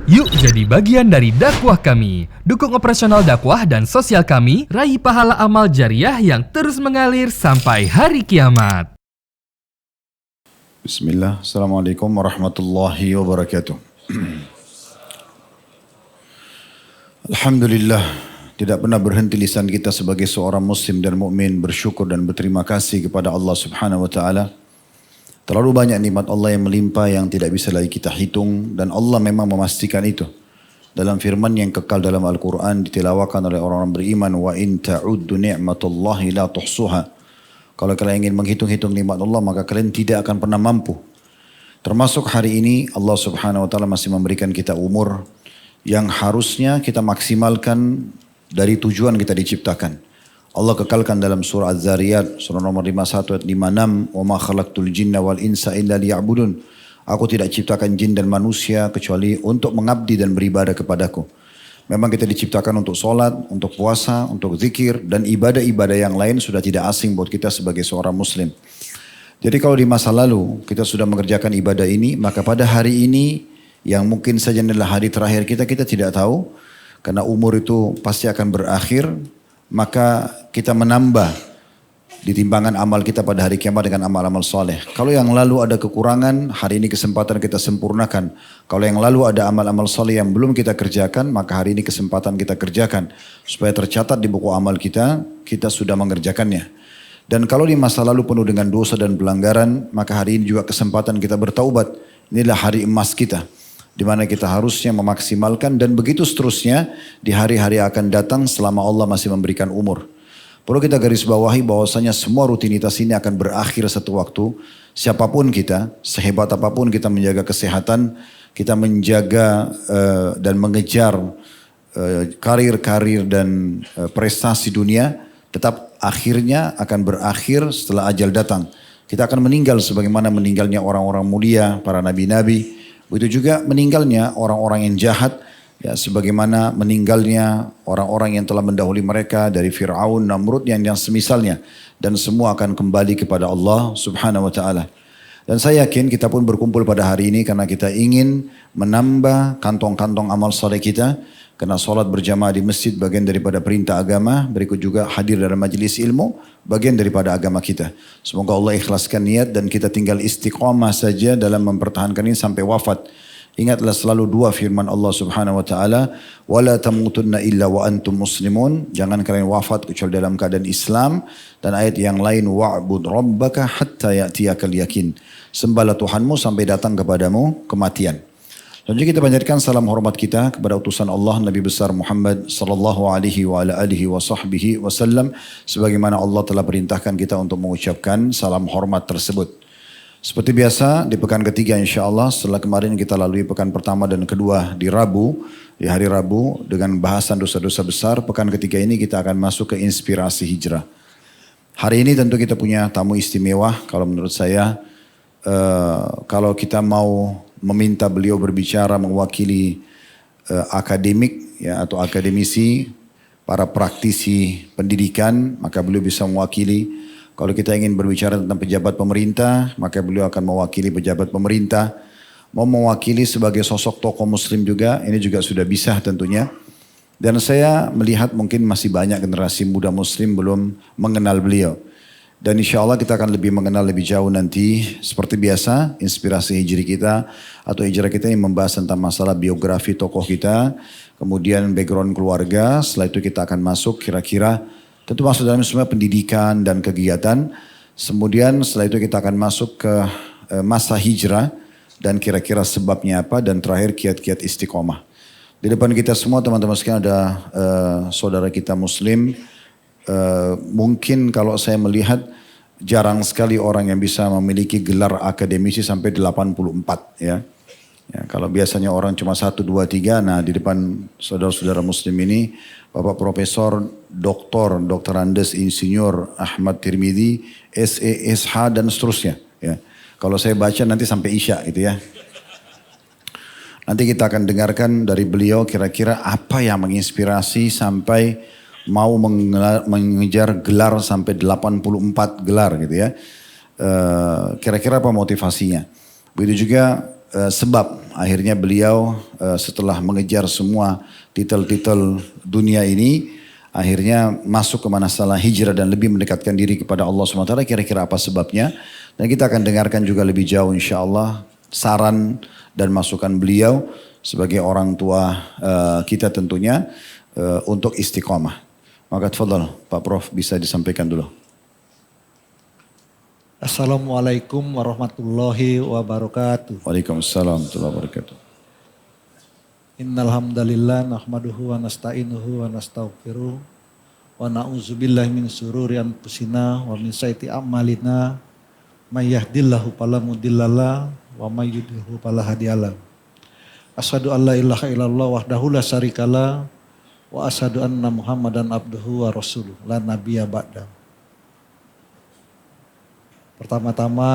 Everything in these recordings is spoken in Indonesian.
Yuk jadi bagian dari dakwah kami. Dukung operasional dakwah dan sosial kami, raih pahala amal jariah yang terus mengalir sampai hari kiamat. Bismillah, Assalamualaikum warahmatullahi wabarakatuh. Alhamdulillah, tidak pernah berhenti lisan kita sebagai seorang muslim dan mukmin bersyukur dan berterima kasih kepada Allah Subhanahu wa taala. Terlalu banyak nikmat Allah yang melimpah yang tidak bisa lagi kita hitung, dan Allah memang memastikan itu. Dalam firman yang kekal dalam Al-Quran ditilawakan oleh orang-orang beriman, wa in ta'uddu ni'matallahi la tuhsuha. Kalau kalian ingin menghitung-hitung nikmat Allah, maka kalian tidak akan pernah mampu. Termasuk hari ini Allah Subhanahu wa taala masih memberikan kita umur yang harusnya kita maksimalkan dari tujuan kita diciptakan. Allah kekalkan dalam surah Az-Zariyat, surah nomor 51 ayat 56, "Wa ma khalaqtul jinna wal insa illa liya'budun." Aku tidak ciptakan jin dan manusia kecuali untuk mengabdi dan beribadah kepadaku. Memang kita diciptakan untuk sholat, untuk puasa, untuk zikir, dan ibadah-ibadah yang lain sudah tidak asing buat kita sebagai seorang muslim. Jadi kalau di masa lalu kita sudah mengerjakan ibadah ini, maka pada hari ini yang mungkin saja adalah hari terakhir kita, kita tidak tahu. Karena umur itu pasti akan berakhir, maka kita menambah di timbangan amal kita pada hari kiamat dengan amal-amal soleh. Kalau yang lalu ada kekurangan, hari ini kesempatan kita sempurnakan. Kalau yang lalu ada amal-amal soleh yang belum kita kerjakan, maka hari ini kesempatan kita kerjakan. Supaya tercatat di buku amal kita, kita sudah mengerjakannya. Dan kalau di masa lalu penuh dengan dosa dan pelanggaran, maka hari ini juga kesempatan kita bertaubat. Inilah hari emas kita, di mana kita harusnya memaksimalkan, dan begitu seterusnya di hari-hari akan datang selama Allah masih memberikan umur. Perlu kita garis bawahi bahwasanya semua rutinitas ini akan berakhir satu waktu. Siapapun kita, sehebat apapun kita menjaga kesehatan, kita menjaga dan mengejar karir-karir dan prestasi dunia, tetap akhirnya akan berakhir setelah ajal datang. Kita akan meninggal sebagaimana meninggalnya orang-orang mulia, para nabi-nabi. Begitu juga meninggalnya orang-orang yang jahat, ya, sebagaimana meninggalnya orang-orang yang telah mendahului mereka dari Fir'aun, Namrud, yang semisalnya. Dan semua akan kembali kepada Allah Subhanahu wa ta'ala. Dan saya yakin kita pun berkumpul pada hari ini karena kita ingin menambah kantong-kantong amal saleh kita. Karena sholat berjamaah di masjid bagian daripada perintah agama. Berikut juga hadir dalam majelis ilmu, bagian daripada agama kita. Semoga Allah ikhlaskan niat dan kita tinggal istiqamah saja dalam mempertahankan ini sampai wafat. Ingatlah selalu dua firman Allah Subhanahu wa taala, "Wala tamutunna illa wa antum muslimun." Jangan kalian wafat kecuali dalam keadaan Islam. Dan ayat yang lain, "Wa'bud rabbaka hatta ya'tiyakal yakin." Sembahlah Tuhanmu sampai datang kepadamu kematian. Dan juga kita panjatkan salam hormat kita kepada utusan Allah Nabi besar Muhammad sallallahu alaihi wa ala alihi wa sahbihi wasallam, sebagaimana Allah telah perintahkan kita untuk mengucapkan salam hormat tersebut. Seperti biasa di pekan ketiga insyaallah, setelah kemarin kita lalui pekan pertama dan kedua di hari Rabu dengan bahasan dosa-dosa besar, pekan ketiga ini kita akan masuk ke inspirasi hijrah. Hari ini tentu kita punya tamu istimewa. Kalau menurut saya kalau kita mau meminta beliau berbicara mewakili akademik, ya, atau akademisi, para praktisi pendidikan, maka beliau bisa mewakili. Kalau kita ingin berbicara tentang pejabat pemerintah, maka beliau akan mewakili pejabat pemerintah. Mau mewakili sebagai sosok tokoh muslim juga, ini juga sudah bisa tentunya. Dan saya melihat mungkin masih banyak generasi muda muslim belum mengenal beliau. Dan insya Allah kita akan lebih mengenal lebih jauh nanti. Seperti biasa, inspirasi hijri kita atau hijrah kita yang membahas tentang masalah biografi tokoh kita. Kemudian background keluarga, setelah itu kita akan masuk kira-kira, tentu masuk dalam semua pendidikan dan kegiatan. Kemudian setelah itu kita akan masuk ke masa hijrah dan kira-kira sebabnya apa. Dan terakhir kiat-kiat istiqomah. Di depan kita semua teman-teman sekalian ada saudara kita muslim. Mungkin kalau saya melihat jarang sekali orang yang bisa memiliki gelar akademisi sampai 84 ya. Ya, kalau biasanya orang cuma 1, 2, 3, nah di depan saudara-saudara muslim ini Bapak Profesor Doktor Andes Insinyur Ahmad Tirmidzi SESH dan seterusnya ya. Kalau saya baca nanti sampai Isya gitu ya. Nanti kita akan dengarkan dari beliau kira-kira apa yang menginspirasi sampai mau mengejar gelar sampai 84 gelar gitu ya. Kira-kira apa motivasinya. Begitu juga sebab akhirnya beliau setelah mengejar semua titel-titel dunia ini, akhirnya masuk ke masalah hijrah dan lebih mendekatkan diri kepada Allah SWT. Kira-kira apa sebabnya? Dan kita akan dengarkan juga lebih jauh insya Allah saran dan masukan beliau sebagai orang tua kita tentunya untuk istiqomah. Maka tafadhal Pak Prof bisa disampaikan dulu. Assalamualaikum warahmatullahi wabarakatuh. Waalaikumsalam warahmatullahi wabarakatuh. Innal hamdalillah nahmaduhu wa nasta'inuhu wa nastaghfiruh wa na'udzubillahi min syururi anfusina wa min sayyiati a'malina may yahdihillahu fala mudhillalah wa may yudhlil fala hadiyalah. Asyhadu an la ilaha illallah wahdahu la syarikalah wa asyhadu anna Muhammadan abduhu wa rasuluh la nabiyya ba'da. Pertama-tama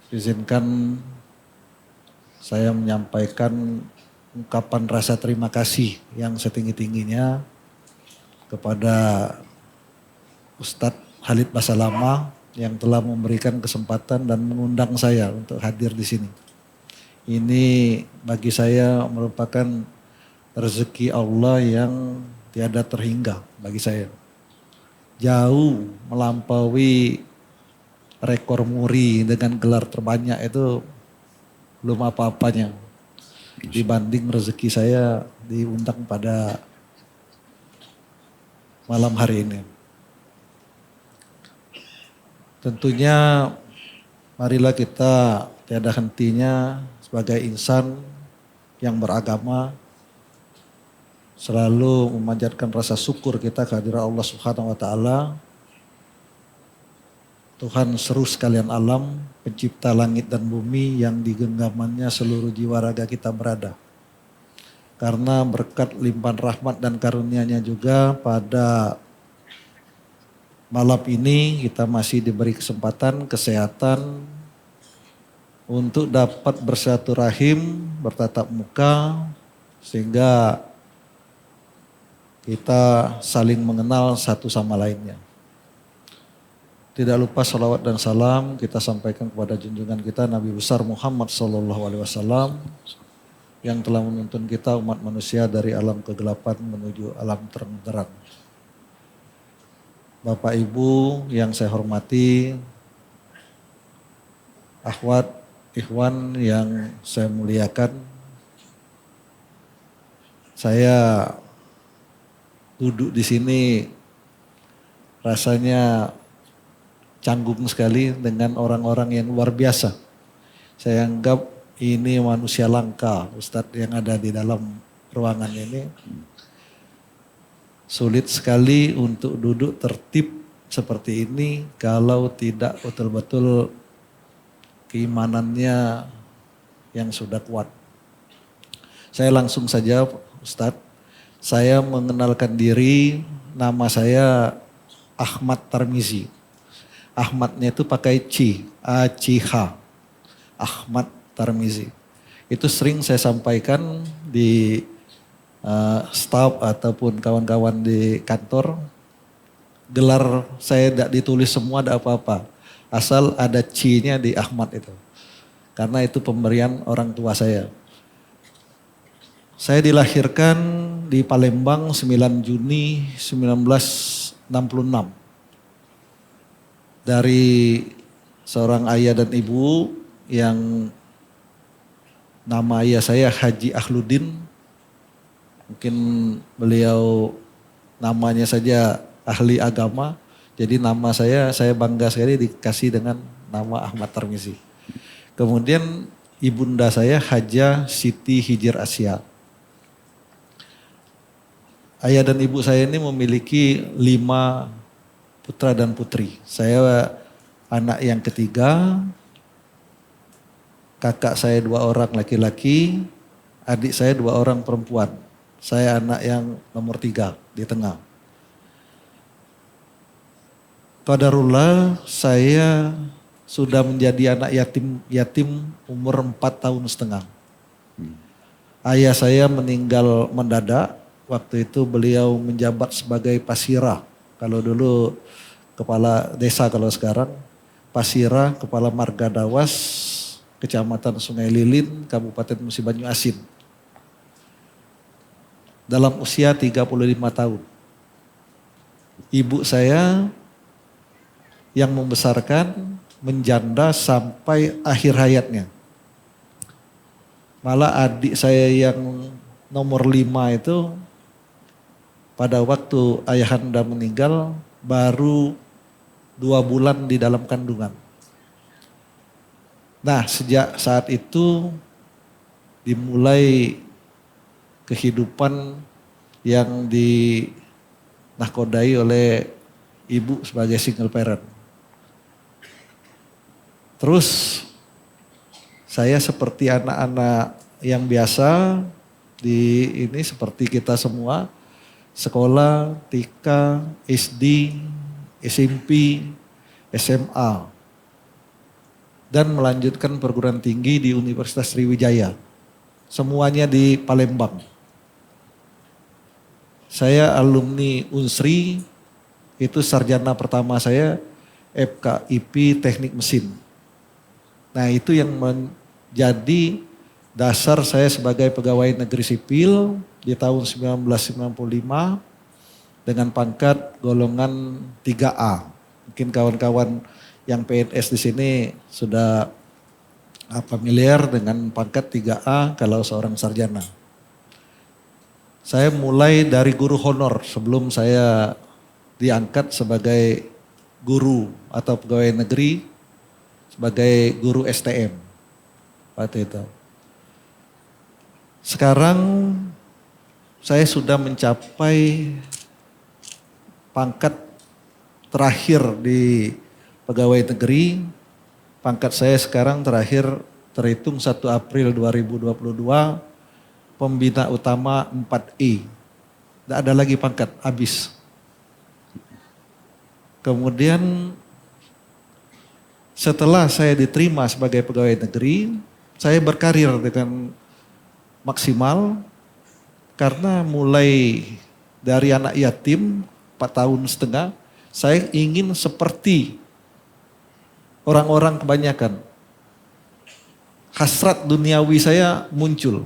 izinkan saya menyampaikan ungkapan rasa terima kasih yang setinggi-tingginya kepada Ustadz Khalid Basalamah yang telah memberikan kesempatan dan mengundang saya untuk hadir di sini. Ini bagi saya merupakan rezeki Allah yang tiada terhingga bagi saya. Jauh melampaui rekor muri dengan gelar terbanyak itu belum apa-apanya dibanding rezeki saya diundang pada malam hari ini. Tentunya marilah kita tiada hentinya sebagai insan yang beragama selalu memanjatkan rasa syukur kita kehadirat Allah Subhanahu wa taala. Tuhan seru sekalian alam, pencipta langit dan bumi yang di genggamannya seluruh jiwa raga kita berada. Karena berkat limpahan rahmat dan karunia-Nya juga pada malam ini kita masih diberi kesempatan, kesehatan untuk dapat bersilaturahim, bertatap muka sehingga kita saling mengenal satu sama lainnya. Tidak lupa salawat dan salam kita sampaikan kepada junjungan kita Nabi besar Muhammad SAW yang telah menuntun kita umat manusia dari alam kegelapan menuju alam terang. Bapak Ibu yang saya hormati, akhwat, ikhwan yang saya muliakan, saya duduk di sini rasanya canggung sekali dengan orang-orang yang luar biasa. Saya anggap ini manusia langka, Ustadz yang ada di dalam ruangan ini. Sulit sekali untuk duduk tertib seperti ini kalau tidak betul-betul keimanannya yang sudah kuat. Saya langsung saja Ustadz. Saya mengenalkan diri, nama saya Ahmad Tarmizi. Ahmadnya itu pakai C, A-C-H. Ahmad Tarmizi. Itu sering saya sampaikan di staf ataupun kawan-kawan di kantor. Gelar saya tidak ditulis semua, ada apa-apa. Asal ada C-nya di Ahmad itu. Karena itu pemberian orang tua saya. Saya dilahirkan di Palembang 9 Juni 1966. Dari seorang ayah dan ibu yang nama ayah saya Haji Akhludin. Mungkin beliau namanya saja ahli agama. Jadi nama saya bangga sekali dikasih dengan nama Ahmad Tarmizi. Kemudian ibunda saya Haja Siti Hijir Asia. Ayah dan ibu saya ini memiliki 5 putra dan putri. Saya anak yang ketiga, kakak saya 2 orang laki-laki, adik saya 2 orang perempuan. Saya anak yang nomor 3 di tengah. Qadarullah saya sudah menjadi anak yatim umur 4 tahun setengah. Ayah saya meninggal mendadak. Waktu itu beliau menjabat sebagai pasira. Kalau dulu kepala desa, kalau sekarang pasira, kepala marga Dawas Kecamatan Sungai Lilin, Kabupaten Musi Banyu Asin. Dalam usia 35 tahun. Ibu saya yang membesarkan menjanda sampai akhir hayatnya. Malah adik saya yang nomor 5 itu pada waktu ayahanda meninggal baru 2 bulan di dalam kandungan. Nah, sejak saat itu dimulai kehidupan yang dinahkodai oleh ibu sebagai single parent. Terus saya seperti anak-anak yang biasa ini seperti kita semua, sekolah, TK, SD, SMP, SMA. Dan melanjutkan perguruan tinggi di Universitas Sriwijaya. Semuanya di Palembang. Saya alumni Unsri, itu sarjana pertama saya FKIP Teknik Mesin. Nah itu yang menjadi dasar saya sebagai pegawai negeri sipil di tahun 1995 dengan pangkat golongan 3A. Mungkin kawan-kawan yang PNS di sini sudah familiar dengan pangkat 3A kalau seorang sarjana. Saya mulai dari guru honor sebelum saya diangkat sebagai guru atau pegawai negeri, sebagai guru STM. Waktu itu. Sekarang saya sudah mencapai pangkat terakhir di pegawai negeri. Pangkat saya sekarang terakhir terhitung 1 April 2022, pembina utama 4E. Tidak ada lagi pangkat, habis. Kemudian setelah saya diterima sebagai pegawai negeri, saya berkarir dengan maksimal karena mulai dari anak yatim 4 tahun setengah, saya ingin seperti orang-orang kebanyakan. Hasrat duniawi saya muncul.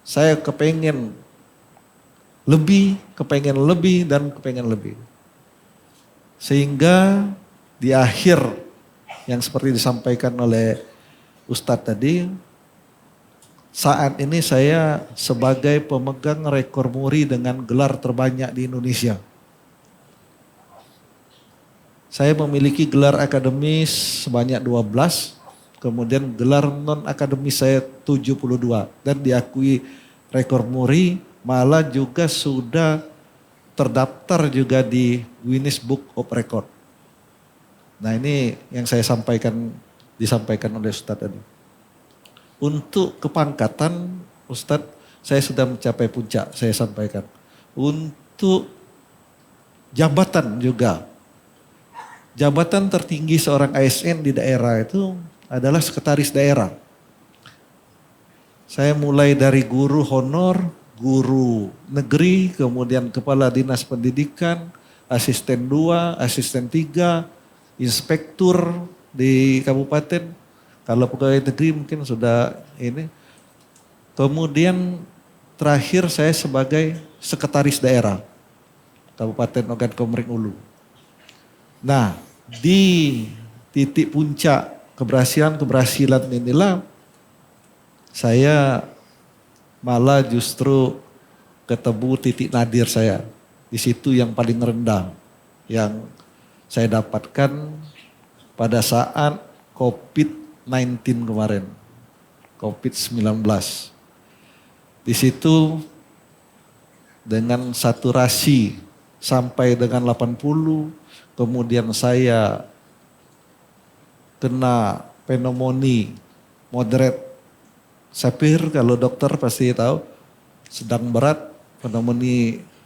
Saya kepengen lebih, dan kepengen lebih. Sehingga di akhir yang seperti disampaikan oleh Ustadz tadi, saat ini saya sebagai pemegang rekor muri dengan gelar terbanyak di Indonesia. Saya memiliki gelar akademis sebanyak 12, kemudian gelar non-akademis saya 72 dan diakui rekor muri, malah juga sudah terdaftar juga di Guinness Book of Record. Nah ini yang saya disampaikan oleh Ustadz tadi. Untuk kepangkatan Ustadz saya sudah mencapai puncak, saya sampaikan. Untuk jabatan juga. Jabatan tertinggi seorang ASN di daerah itu adalah sekretaris daerah. Saya mulai dari guru honor, guru negeri, kemudian kepala dinas pendidikan, asisten 2, asisten 3, inspektur di kabupaten. Kalau pegawai negeri mungkin sudah ini. Kemudian terakhir saya sebagai sekretaris daerah Kabupaten Ogan Komering Ulu. Nah, di titik puncak keberhasilan inilah saya malah justru ketemu titik nadir saya. Di situ yang paling rendah yang saya dapatkan pada saat COVID-19 kemarin. COVID-19. Di situ dengan saturasi sampai dengan 80, kemudian saya kena pneumonia moderate severe, kalau dokter pasti tahu, sedang berat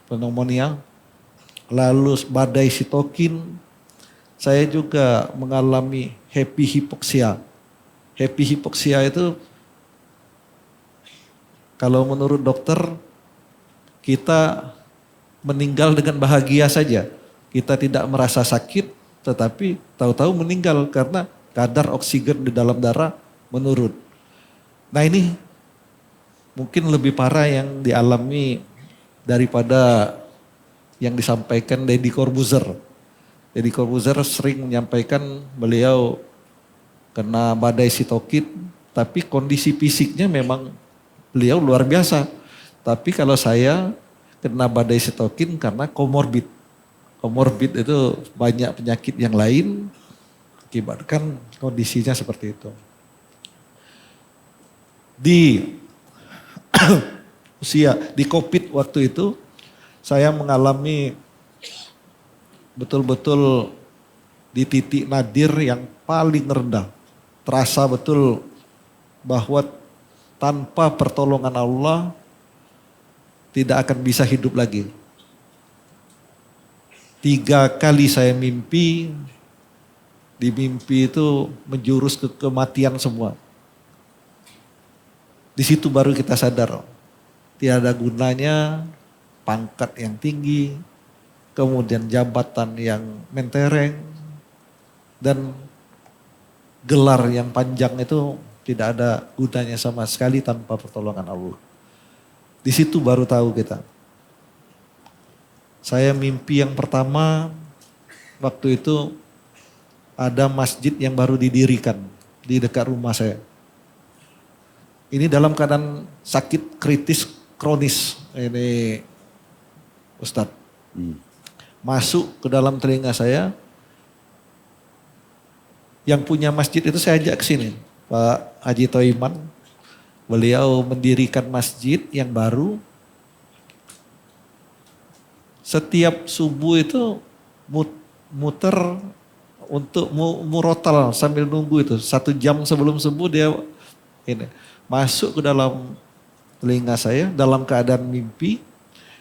pneumonia, lalu badai sitokin. Saya juga mengalami happy hypoxia. Happy hypoxia itu kalau menurut dokter kita meninggal dengan bahagia saja. Kita tidak merasa sakit, tetapi tahu-tahu meninggal karena kadar oksigen di dalam darah menurun. Nah ini mungkin lebih parah yang dialami daripada yang disampaikan Deddy Corbuzier. Deddy Corbuzier sering menyampaikan beliau kena badai sitokin, tapi kondisi fisiknya memang beliau luar biasa. Tapi kalau saya kena badai sitokin karena komorbid. Komorbid itu banyak penyakit yang lain, akibatkan kondisinya seperti itu. Di di COVID waktu itu, saya mengalami betul-betul di titik nadir yang paling rendah. Terasa betul bahwa tanpa pertolongan Allah tidak akan bisa hidup lagi. 3 kali saya mimpi, di mimpi itu menjurus ke kematian semua. Di situ baru kita sadar, tiada gunanya pangkat yang tinggi, kemudian jabatan yang mentereng, dan gelar yang panjang itu tidak ada gunanya sama sekali tanpa pertolongan Allah. Di situ baru tahu kita. Saya mimpi yang pertama waktu itu ada masjid yang baru didirikan di dekat rumah saya. Ini dalam keadaan sakit kritis kronis ini Ustadz. Masuk ke dalam telinga saya, yang punya masjid itu saya ajak ke sini, Pak Haji Toiman. Beliau mendirikan masjid yang baru. Setiap subuh itu muter untuk murotal sambil nunggu itu. 1 jam sebelum subuh dia ini masuk ke dalam telinga saya dalam keadaan mimpi.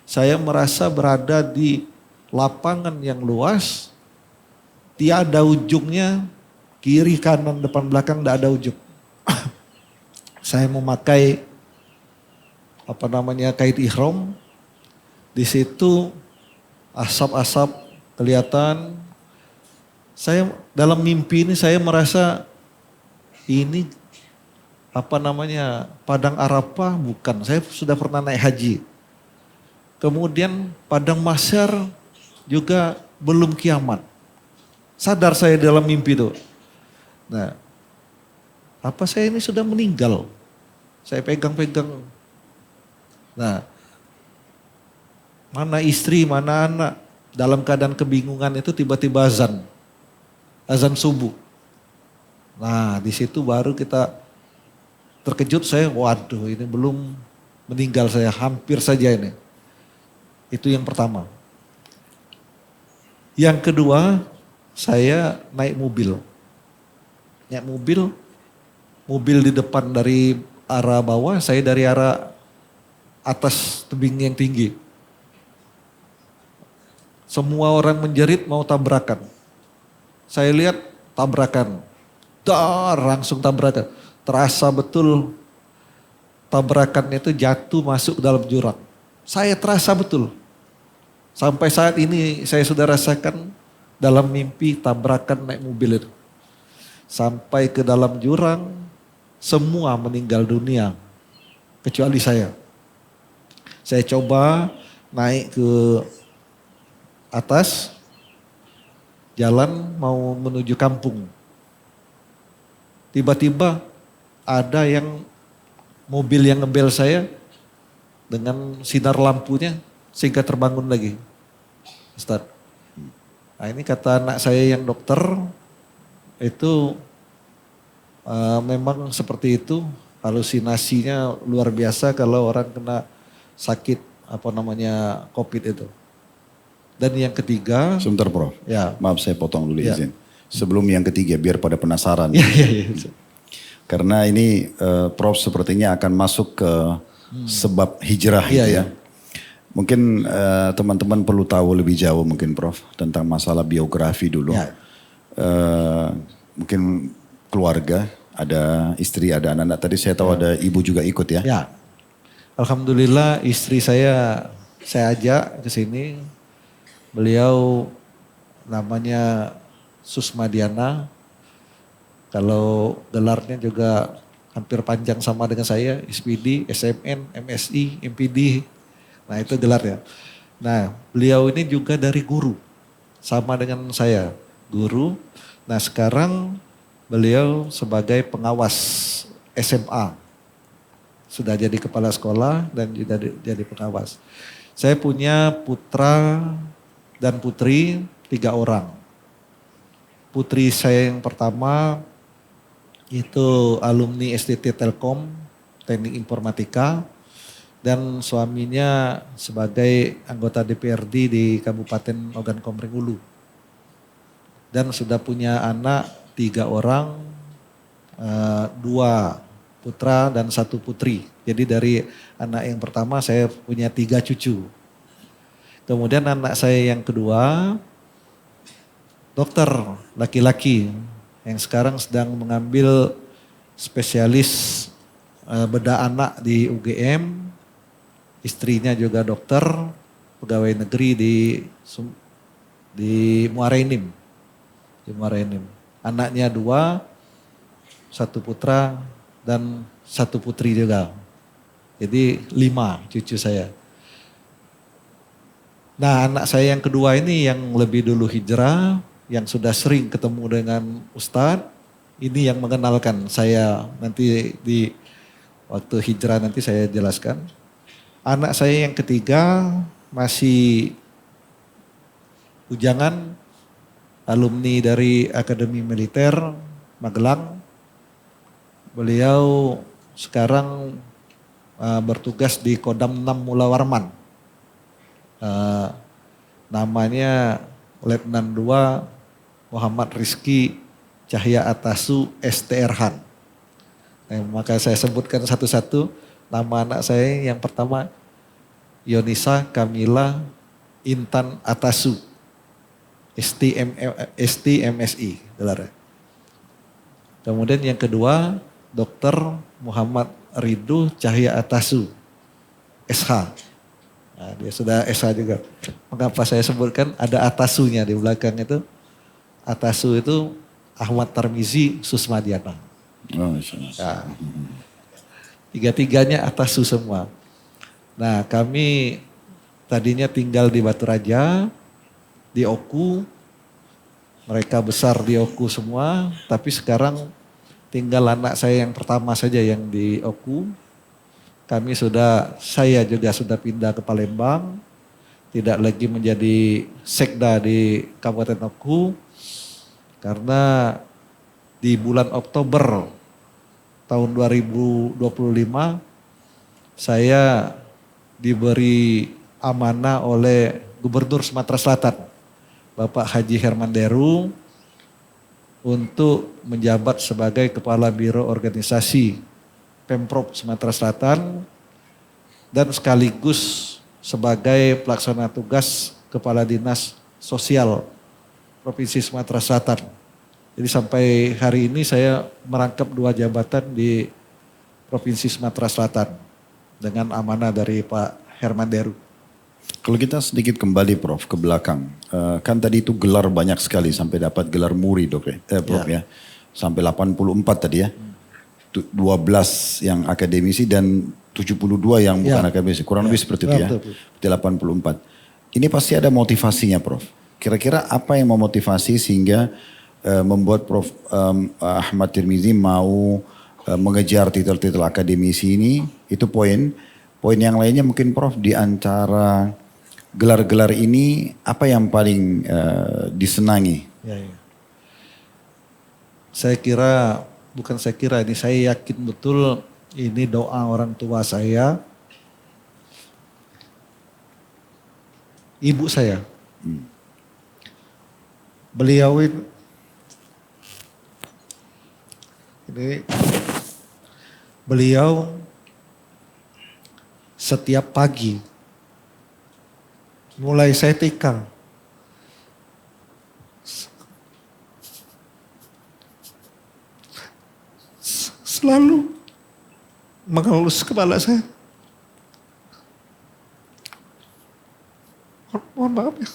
Saya merasa berada di lapangan yang luas, tiada ujungnya, kiri kanan depan belakang tidak ada ujung. Saya memakai kain ihram. Di situ asap-asap kelihatan. Saya dalam mimpi ini saya merasa ini Padang Arafah bukan. Saya sudah pernah naik haji. Kemudian Padang Mahsyar juga belum kiamat. Sadar saya dalam mimpi itu. Nah, apa saya ini sudah meninggal? Saya pegang-pegang. Nah, mana istri, mana anak. Dalam keadaan kebingungan itu tiba-tiba azan. Azan subuh. Nah, di situ baru kita terkejut saya, waduh ini belum meninggal saya, hampir saja ini. Itu yang pertama. Yang kedua, saya naik mobil. Naik mobil di depan dari arah bawah, saya dari arah atas tebing yang tinggi. Semua orang menjerit mau tabrakan. Saya lihat tabrakan. Langsung tabrakan. Terasa betul tabrakan itu jatuh masuk ke dalam jurang. Saya terasa betul. Sampai saat ini saya sudah rasakan dalam mimpi tabrakan naik mobil itu. Sampai ke dalam jurang, semua meninggal dunia. Kecuali saya. Saya coba naik ke atas, jalan mau menuju kampung. Tiba-tiba ada yang mobil yang ngebel saya dengan sinar lampunya sehingga terbangun lagi. Ustaz. Nah ini kata anak saya yang dokter itu memang seperti itu, halusinasinya luar biasa kalau orang kena sakit COVID itu. Dan yang ketiga. Sebentar Prof, ya. Maaf saya potong dulu ya. izin. Sebelum yang ketiga biar pada penasaran. Ya. Karena ini Prof sepertinya akan masuk ke sebab hijrah itu ya. Mungkin teman-teman perlu tahu lebih jauh mungkin Prof tentang masalah biografi dulu. Ya. Mungkin keluarga, ada istri, ada anak-anak. Tadi saya tahu ada ibu juga ikut ya. Ya. Alhamdulillah istri saya ajak ke sini. Beliau namanya Susma Diana. Kalau gelarnya juga hampir panjang sama dengan saya, SPD, SMN, MSI, MPD. Nah itu gelarnya. Nah beliau ini juga dari guru, sama dengan saya, guru. Nah sekarang beliau sebagai pengawas SMA. Sudah jadi kepala sekolah dan juga jadi pengawas. Saya punya putra dan putri 3 orang. Putri saya yang pertama itu alumni STT Telkom, Teknik Informatika, dan suaminya sebagai anggota DPRD di Kabupaten Ogan Komering Ulu. Dan sudah punya anak 3 orang, 2 putra dan 1 putri. Jadi dari anak yang pertama saya punya 3 cucu. Kemudian anak saya yang kedua, dokter laki-laki yang sekarang sedang mengambil spesialis bedah anak di UGM. Istrinya juga dokter, pegawai negeri di Muara Enim. Di Muara Enim. Anaknya 2, 1 putra dan 1 putri juga. Jadi 5 cucu saya. Nah anak saya yang kedua ini yang lebih dulu hijrah, yang sudah sering ketemu dengan Ustadz, ini yang mengenalkan saya nanti di waktu hijrah nanti saya jelaskan. Anak saya yang ketiga masih bujangan, alumni dari Akademi Militer Magelang. Beliau sekarang bertugas di Kodam 6 Mula Warman. Namanya Letnan 2 Muhammad Rizky Cahya Atasu STRhan. Nah, maka saya sebutkan satu-satu nama anak saya. Yang pertama Yonisa Kamila Intan Atasu STMSI gelarnya. Kemudian yang kedua Dr. Muhammad Ridho Cahya Atasu SH. Nah, dia sudah SH juga. Mengapa saya sebutkan ada Atasunya di belakang itu? Atasu itu Ahmad Tarmizi Susmadiana. Oh, nah, 3-3-nya Atasu semua. Nah kami tadinya tinggal di Batu Raja, di Oku. Mereka besar di Oku semua, tapi sekarang tinggal anak saya yang pertama saja yang di Oku. Saya juga sudah pindah ke Palembang, tidak lagi menjadi sekda di Kabupaten Oku, karena di bulan Oktober tahun 2025 saya diberi amanah oleh Gubernur Sumatera Selatan, Bapak Haji Herman Deru, untuk menjabat sebagai Kepala Biro Organisasi Pemprov Sumatera Selatan dan sekaligus sebagai pelaksana tugas Kepala Dinas Sosial Provinsi Sumatera Selatan. Jadi sampai hari ini saya merangkap 2 jabatan di Provinsi Sumatera Selatan dengan amanah dari Pak Herman Deru. Kalau kita sedikit kembali Prof ke belakang, kan tadi itu gelar banyak sekali sampai dapat gelar muri Prof ya. Sampai 84 tadi ya. 12 yang akademisi dan 72 yang bukan akademisi. Kurang lebih seperti itu ya. Betul. 84. Ini pasti ada motivasinya Prof. Kira-kira apa yang memotivasi sehingga membuat Prof Ahmad Tirmizi mau mengejar titel-titel akademisi ini? Itu poin. Poin yang lainnya mungkin Prof di antara gelar-gelar ini apa yang paling disenangi? Saya yakin betul ini doa orang tua saya, ibu saya. Beliau setiap pagi mulai saya TK selalu mengelus kepala saya. Mohon maaf ya.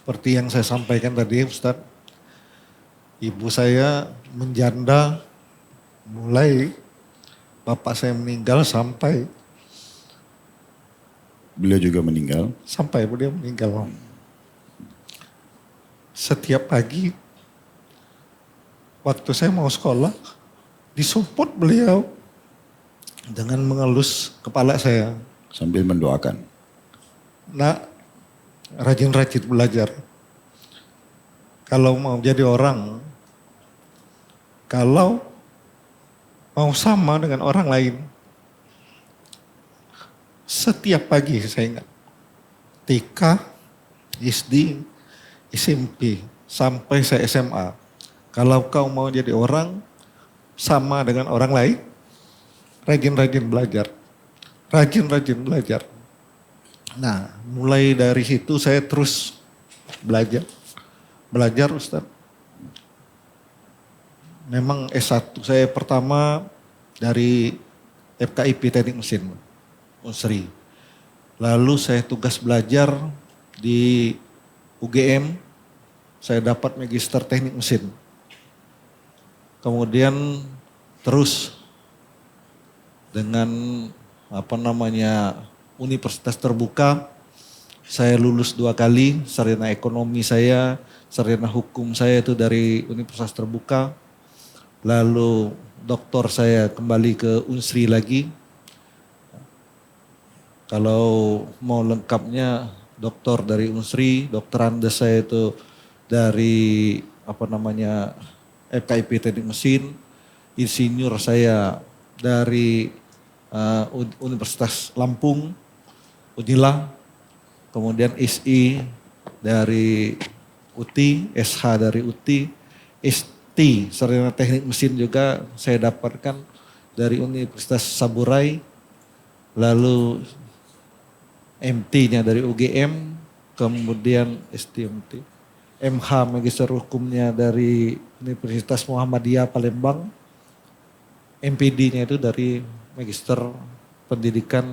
seperti yang saya sampaikan tadi Ustadz, ibu saya menjanda mulai bapak saya meninggal sampai Beliau juga meninggal. beliau meninggal. Setiap pagi waktu saya mau sekolah disumput beliau dengan mengelus kepala saya. Sambil mendoakan. Nak, rajin-rajin belajar. Kalau mau jadi orang, kalau mau sama dengan orang lain, setiap pagi saya ingat, TK, SD, SMP, sampai saya SMA. Kalau kau mau jadi orang, sama dengan orang lain, rajin-rajin belajar. Rajin-rajin belajar. Nah, mulai dari situ saya terus belajar. Belajar Ustaz. Memang S1 saya pertama dari FKIP Teknik Mesin, Unsri. Lalu saya tugas belajar di UGM, saya dapat Magister Teknik Mesin. Kemudian terus dengan Universitas Terbuka, saya lulus 2 kali, sarjana ekonomi saya, sarjana hukum saya itu dari Universitas Terbuka. Lalu doktor saya kembali ke Unsri lagi. Kalau mau lengkapnya doktor dari Unsri, dokter Andes saya itu dari FKIP Teknik Mesin, insinyur saya dari Universitas Lampung, Unila, kemudian SI dari UTI, SH dari UTI, ST, sarjana teknik mesin juga saya dapatkan dari Universitas Saburai, lalu MT-nya dari UGM, kemudian STMT, MH Magister Hukumnya dari Universitas Muhammadiyah Palembang, MPD-nya itu dari Magister Pendidikan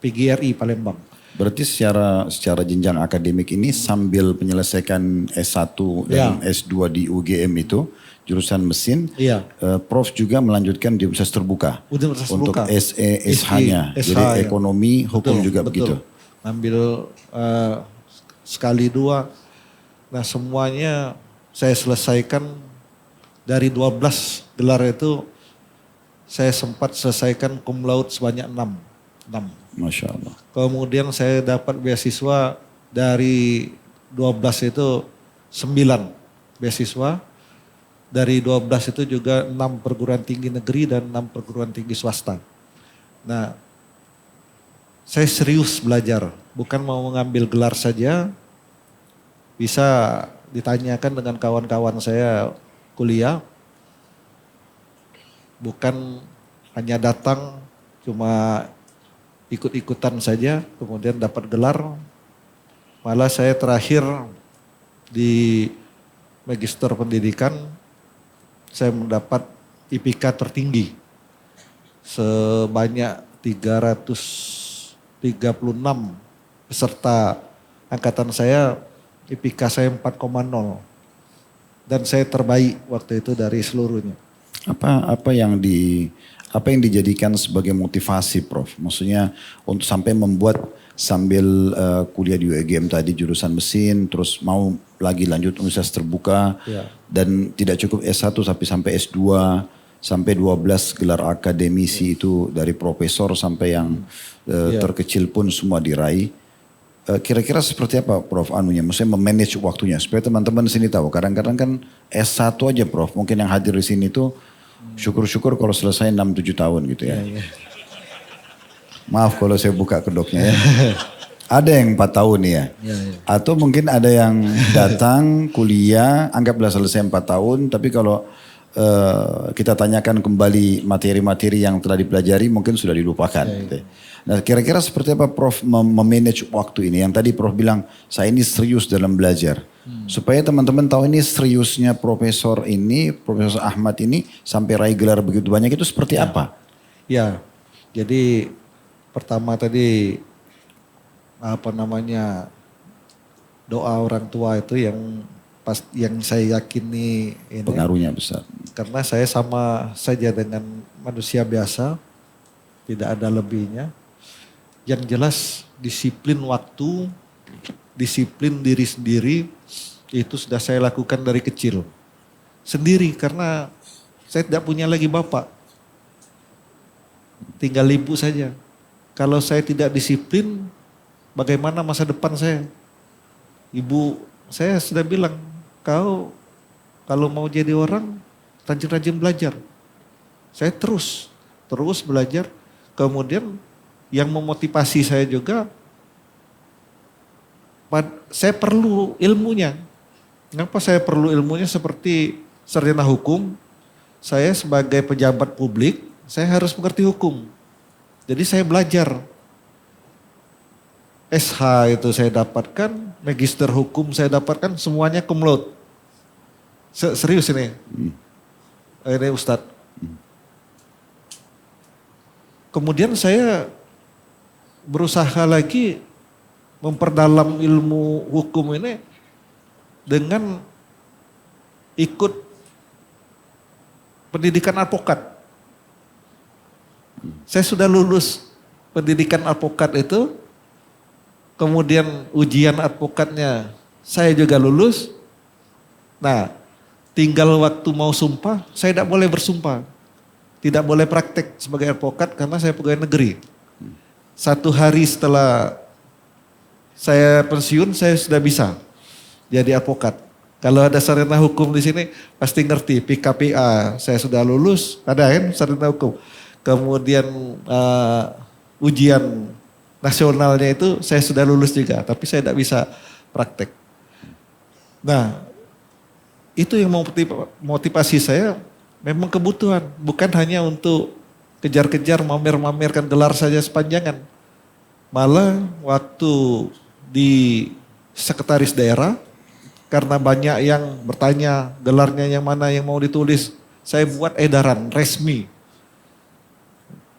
PGRI Palembang. Berarti secara jenjang akademik ini sambil menyelesaikan S1 dan S2 di UGM itu jurusan mesin, Prof juga melanjutkan di Universitas Terbuka. Untuk SE, SH-nya. Jadi ekonomi, hukum juga begitu. Ambil sekali 2. Nah, semuanya saya selesaikan dari 12 gelar itu. Saya sempat selesaikan cum laude sebanyak 6. Masya Allah. Kemudian saya dapat beasiswa dari 12 itu 9 beasiswa. Dari 12 itu juga 6 perguruan tinggi negeri dan 6 perguruan tinggi swasta. Nah, saya serius belajar. Bukan mau mengambil gelar saja. Bisa ditanyakan dengan kawan-kawan saya kuliah. Bukan hanya datang cuma ikut-ikutan saja kemudian dapat gelar. Malah saya terakhir di Magister Pendidikan saya mendapat IPK tertinggi sebanyak 336 peserta angkatan saya, IPK saya 4,0 dan saya terbaik waktu itu dari seluruhnya. Apa yang dijadikan sebagai motivasi, Prof? Maksudnya untuk sampai membuat sambil kuliah di UGM tadi jurusan mesin, terus mau lagi lanjut Universitas Terbuka, dan tidak cukup S1 sampai S2, sampai 12 gelar akademisi itu dari profesor sampai yang terkecil pun semua diraih. Kira-kira seperti apa Prof anunya, maksudnya memanage waktunya supaya teman-teman di sini tahu. Kadang-kadang kan S1 aja Prof, mungkin yang hadir di sini tuh syukur-syukur kalau selesai 6-7 tahun gitu ya. Maaf kalau saya buka kedoknya ya. Ada yang 4 tahun ya. Atau mungkin ada yang datang kuliah, anggaplah selesai 4 tahun, tapi kalau kita tanyakan kembali materi-materi yang telah dipelajari mungkin sudah dilupakan. Gitu. Nah kira-kira seperti apa Prof memanage waktu ini? Yang tadi Prof bilang saya ini serius dalam belajar. Supaya teman-teman tahu ini seriusnya Profesor Ahmad ini sampai raih gelar begitu banyak itu seperti apa? Ya, jadi pertama tadi doa orang tua itu yang saya yakini ini. Pengaruhnya besar. Karena saya sama saja dengan manusia biasa, tidak ada lebihnya. Yang jelas disiplin waktu, disiplin diri sendiri, itu sudah saya lakukan dari kecil. Sendiri karena saya tidak punya lagi bapak. Tinggal ibu saja. Kalau saya tidak disiplin, bagaimana masa depan saya? Ibu saya sudah bilang, kau kalau mau jadi orang, rajin-rajin belajar. Saya terus belajar. Kemudian yang memotivasi saya juga, saya perlu ilmunya. Kenapa saya perlu ilmunya? Seperti sarjana hukum, saya sebagai pejabat publik, saya harus mengerti hukum. Jadi saya belajar. SH itu saya dapatkan, magister hukum saya dapatkan, semuanya cum laude. Serius ini. Ini Ustadz. Kemudian saya berusaha lagi memperdalam ilmu hukum ini dengan ikut pendidikan advokat. Saya sudah lulus pendidikan advokat itu, kemudian ujian advokatnya saya juga lulus. Nah, tinggal waktu mau sumpah, saya tidak boleh bersumpah. Tidak boleh praktek sebagai advokat karena saya pegawai negeri. 1 hari setelah saya pensiun, saya sudah bisa jadi advokat. Kalau ada sarjana hukum di sini pasti ngerti PKPA. Saya sudah lulus, ada kan sarjana hukum. Kemudian ujian nasionalnya itu saya sudah lulus juga, tapi saya tidak bisa praktek. Nah, itu yang motivasi saya memang kebutuhan, bukan hanya untuk kejar-kejar mamer-mamerkan gelar saja sepanjangan. Malah waktu di sekretaris daerah, karena banyak yang bertanya gelarnya yang mana yang mau ditulis, saya buat edaran resmi.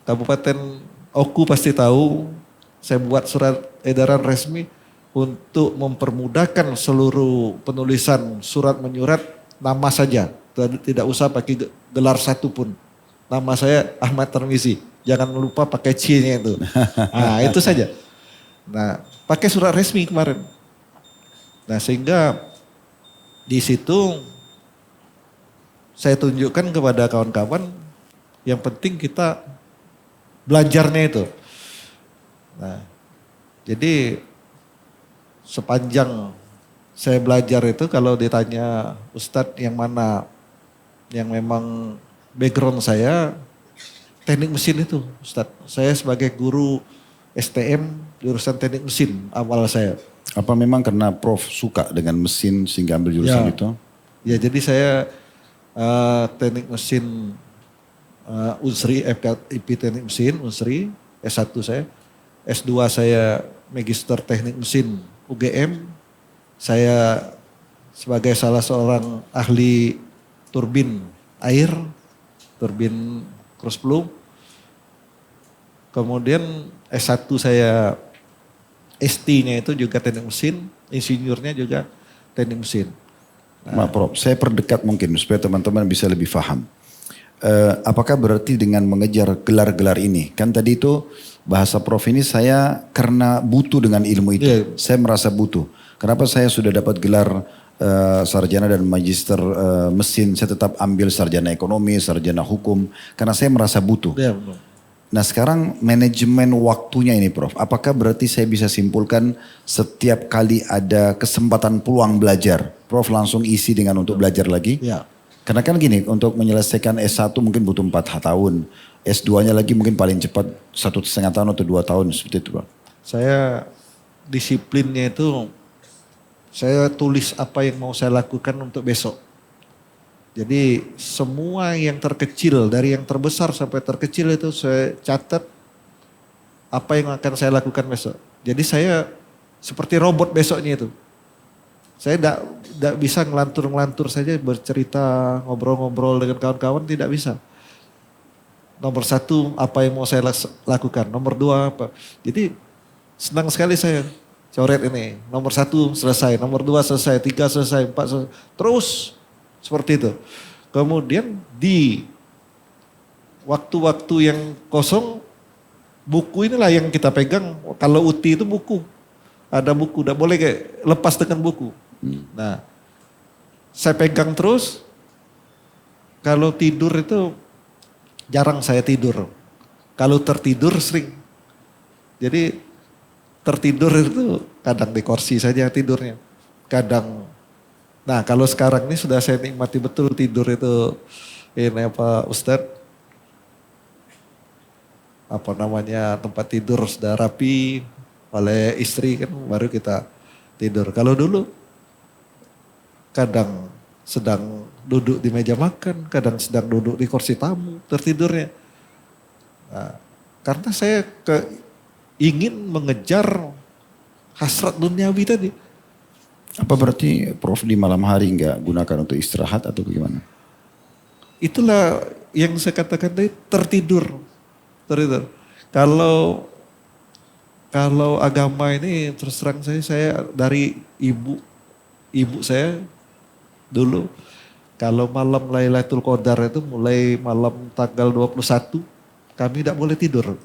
Kabupaten Oku pasti tahu, saya buat surat edaran resmi untuk mempermudahkan seluruh penulisan surat menyurat nama saja. Tidak usah pakai gelar satu pun. Nama saya Ahmad Tarmizi. Jangan lupa pakai C-nya itu. Nah itu saja. Nah pakai surat resmi kemarin. Nah sehingga di situ saya tunjukkan kepada kawan-kawan yang penting kita belajarnya itu. Nah jadi sepanjang saya belajar itu kalau ditanya Ustadz yang mana yang memang background saya teknik mesin itu Ustadz. Saya sebagai guru STM jurusan teknik mesin awal saya. Apa memang karena Prof suka dengan mesin sehingga ambil jurusan itu? Ya jadi saya teknik mesin Unsri, FKIP teknik mesin Unsri, S1 saya. S2 saya Magister teknik mesin UGM. Saya sebagai salah seorang ahli turbin air, turbin cross flow. Kemudian S1 saya ST-nya itu juga teknik mesin, insinyurnya juga teknik mesin. Nah, Prof, saya perdekat mungkin supaya teman-teman bisa lebih paham. Apakah berarti dengan mengejar gelar-gelar ini? Kan tadi itu bahasa Prof ini saya karena butuh dengan ilmu itu. Yeah. Saya merasa butuh. Kenapa saya sudah dapat gelar sarjana dan magister mesin, saya tetap ambil sarjana ekonomi, sarjana hukum. Karena saya merasa butuh. Yeah, betul. Nah sekarang manajemen waktunya ini Prof. Apakah berarti saya bisa simpulkan setiap kali ada kesempatan peluang belajar, Prof langsung isi dengan untuk belajar lagi? Ya. Karena kan gini, untuk menyelesaikan S1 mungkin butuh 4 tahun. S2-nya lagi mungkin paling cepat 1,5 tahun atau 2 tahun seperti itu Prof. Saya disiplinnya itu, saya tulis apa yang mau saya lakukan untuk besok. Jadi semua yang terkecil, dari yang terbesar sampai terkecil itu saya catat apa yang akan saya lakukan besok. Jadi saya seperti robot besoknya itu. Saya tidak bisa ngelantur-ngelantur saja bercerita, ngobrol-ngobrol dengan kawan-kawan, tidak bisa. Nomor 1 apa yang mau saya lakukan, nomor 2 apa. Jadi senang sekali saya coret ini. Nomor 1 selesai, nomor 2 selesai, 3 selesai, 4 selesai. Terus seperti itu. Kemudian di waktu-waktu yang kosong, buku inilah yang kita pegang. Kalau UTI itu buku. Ada buku, tidak boleh kayak lepas dengan buku. Nah, saya pegang terus. Kalau tidur itu jarang saya tidur. Kalau tertidur sering. Jadi tertidur itu kadang di kursi saja tidurnya. Kadang, nah kalau sekarang ini sudah saya nikmati betul tidur itu. Ini apa Ustadz? Apa namanya, tempat tidur sudah rapi oleh istri kan, baru kita tidur. Kalau dulu kadang sedang duduk di meja makan, kadang sedang duduk di kursi tamu tertidurnya. Nah, karena saya ingin mengejar hasrat duniawi tadi. Apa berarti Prof di malam hari nggak gunakan untuk istirahat atau bagaimana? Itulah yang saya katakan tadi, tertidur. Kalau agama ini terus terang saya dari ibu saya dulu, kalau malam Lailatul Qadar itu mulai malam tanggal 21 kami tidak boleh tidur.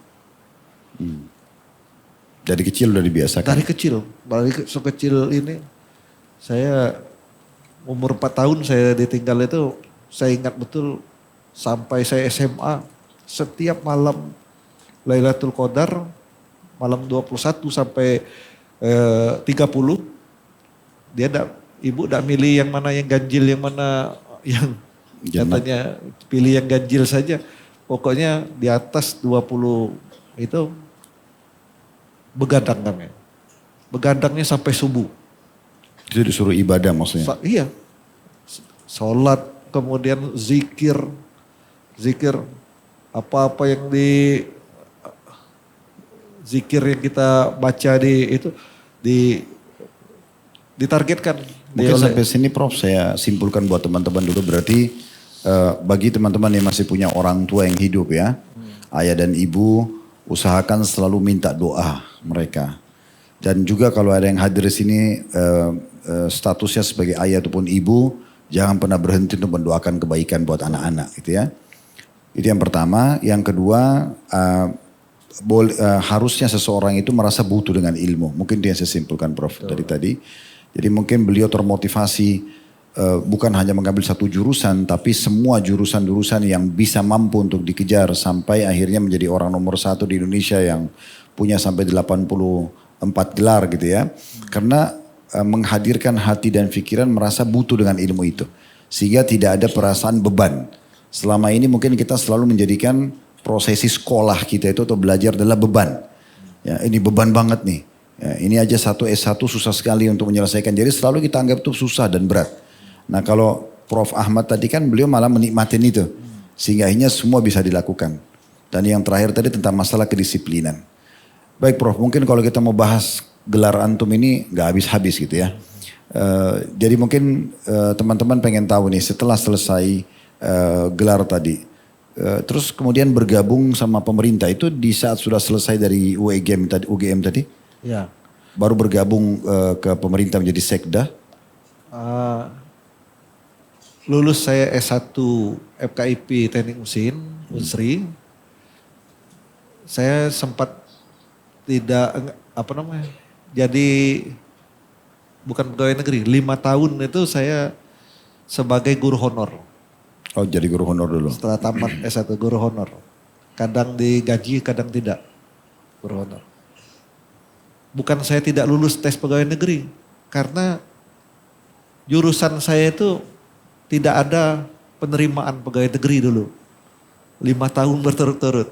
Dari kecil udah dibiasakan? Dari kecil, sekecil ini saya umur 4 tahun saya ditinggal itu, saya ingat betul sampai saya SMA, setiap malam Lailatul Qadar, malam 21 sampai 30, ibu tidak milih yang mana yang ganjil, yang mana yang katanya pilih yang ganjil saja. Pokoknya di atas 20 itu begadang kami. Begadangnya sampai subuh. Itu disuruh ibadah maksudnya? Iya. Sholat, kemudian zikir. Apa-apa yang zikir yang kita baca ditargetkan. Mungkin sampai sini Prof saya simpulkan buat teman-teman dulu, berarti bagi teman-teman yang masih punya orang tua yang hidup ya, ayah dan ibu, usahakan selalu minta doa mereka. Dan juga kalau ada yang hadir di sini statusnya sebagai ayah ataupun ibu, jangan pernah berhenti untuk mendoakan kebaikan buat anak-anak gitu ya. Itu yang pertama. Yang kedua, harusnya seseorang itu merasa butuh dengan ilmu. Mungkin dia saya simpulkan Prof dari tadi. Jadi mungkin beliau termotivasi bukan hanya mengambil satu jurusan, tapi semua jurusan-jurusan yang bisa mampu untuk dikejar sampai akhirnya menjadi orang nomor 1 di Indonesia yang punya sampai 84 gelar gitu ya. Karena menghadirkan hati dan pikiran merasa butuh dengan ilmu itu. Sehingga tidak ada perasaan beban. Selama ini mungkin kita selalu menjadikan prosesi sekolah kita itu atau belajar adalah beban. Ya, ini beban banget nih. Ya, ini aja satu S1 susah sekali untuk menyelesaikan. Jadi selalu kita anggap itu susah dan berat. Nah kalau Prof Ahmad tadi kan beliau malah menikmatin itu. Sehingga akhirnya semua bisa dilakukan. Dan yang terakhir tadi tentang masalah kedisiplinan. Baik Prof, mungkin kalau kita mau bahas gelar antum ini gak habis-habis gitu ya. Jadi mungkin teman-teman pengen tahu nih setelah selesai gelar tadi. Terus kemudian bergabung sama pemerintah itu di saat sudah selesai dari UGM tadi? Ya. Baru bergabung ke pemerintah menjadi sekda? Lulus saya S1 FKIP Teknik Mesin, Unsri. Saya sempat jadi bukan pegawai negeri. 5 tahun itu saya sebagai guru honor. Oh jadi guru honor dulu? Setelah tamat S1 guru honor. Kadang digaji, kadang tidak. Guru honor. Bukan saya tidak lulus tes pegawai negeri. Karena jurusan saya itu tidak ada penerimaan pegawai negeri dulu. 5 tahun berturut-turut.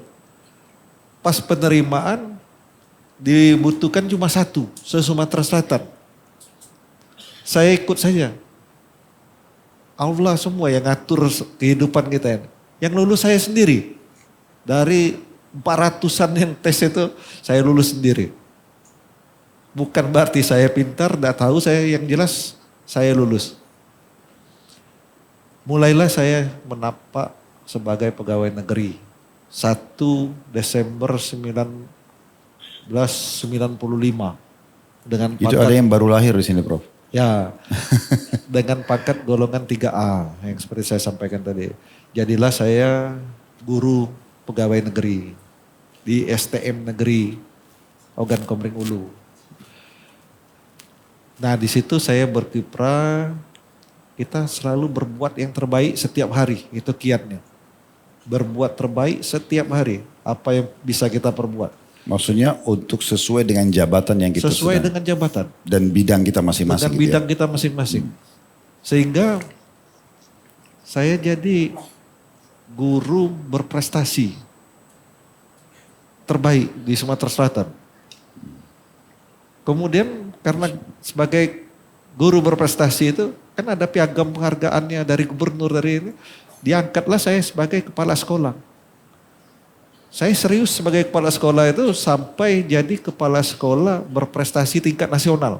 Pas penerimaan dibutuhkan cuma 1 se-Sumatera Selatan. Saya ikut saja. Allah semua yang ngatur kehidupan kita. Yang lulus saya sendiri. Dari 400-an yang tes itu saya lulus sendiri. Bukan berarti saya pintar, tidak tahu, saya yang jelas saya lulus. Mulailah saya menapak sebagai pegawai negeri. 1 Desember 1995. dengan Itu ada pangkat yang baru lahir di sini, Prof. ya dengan pangkat golongan 3A yang seperti saya sampaikan tadi. Jadilah saya guru pegawai negeri di STM negeri Ogan Komering Ulu. Nah di situ saya berkiprah, kita selalu berbuat yang terbaik setiap hari, itu kiatnya. Berbuat terbaik setiap hari, apa yang bisa kita perbuat. Maksudnya untuk sesuai dengan jabatan yang kita Sesuai sedang dengan jabatan. dan bidang kita masing-masing. Dengan Gitu bidang ya? kita masing-masing. Sehingga saya jadi guru berprestasi terbaik di Sumatera Selatan. Kemudian karena sebagai guru berprestasi itu kan ada piagam penghargaannya dari gubernur dari ini. Diangkatlah saya sebagai kepala sekolah. Saya serius sebagai kepala sekolah itu sampai jadi kepala sekolah berprestasi tingkat nasional.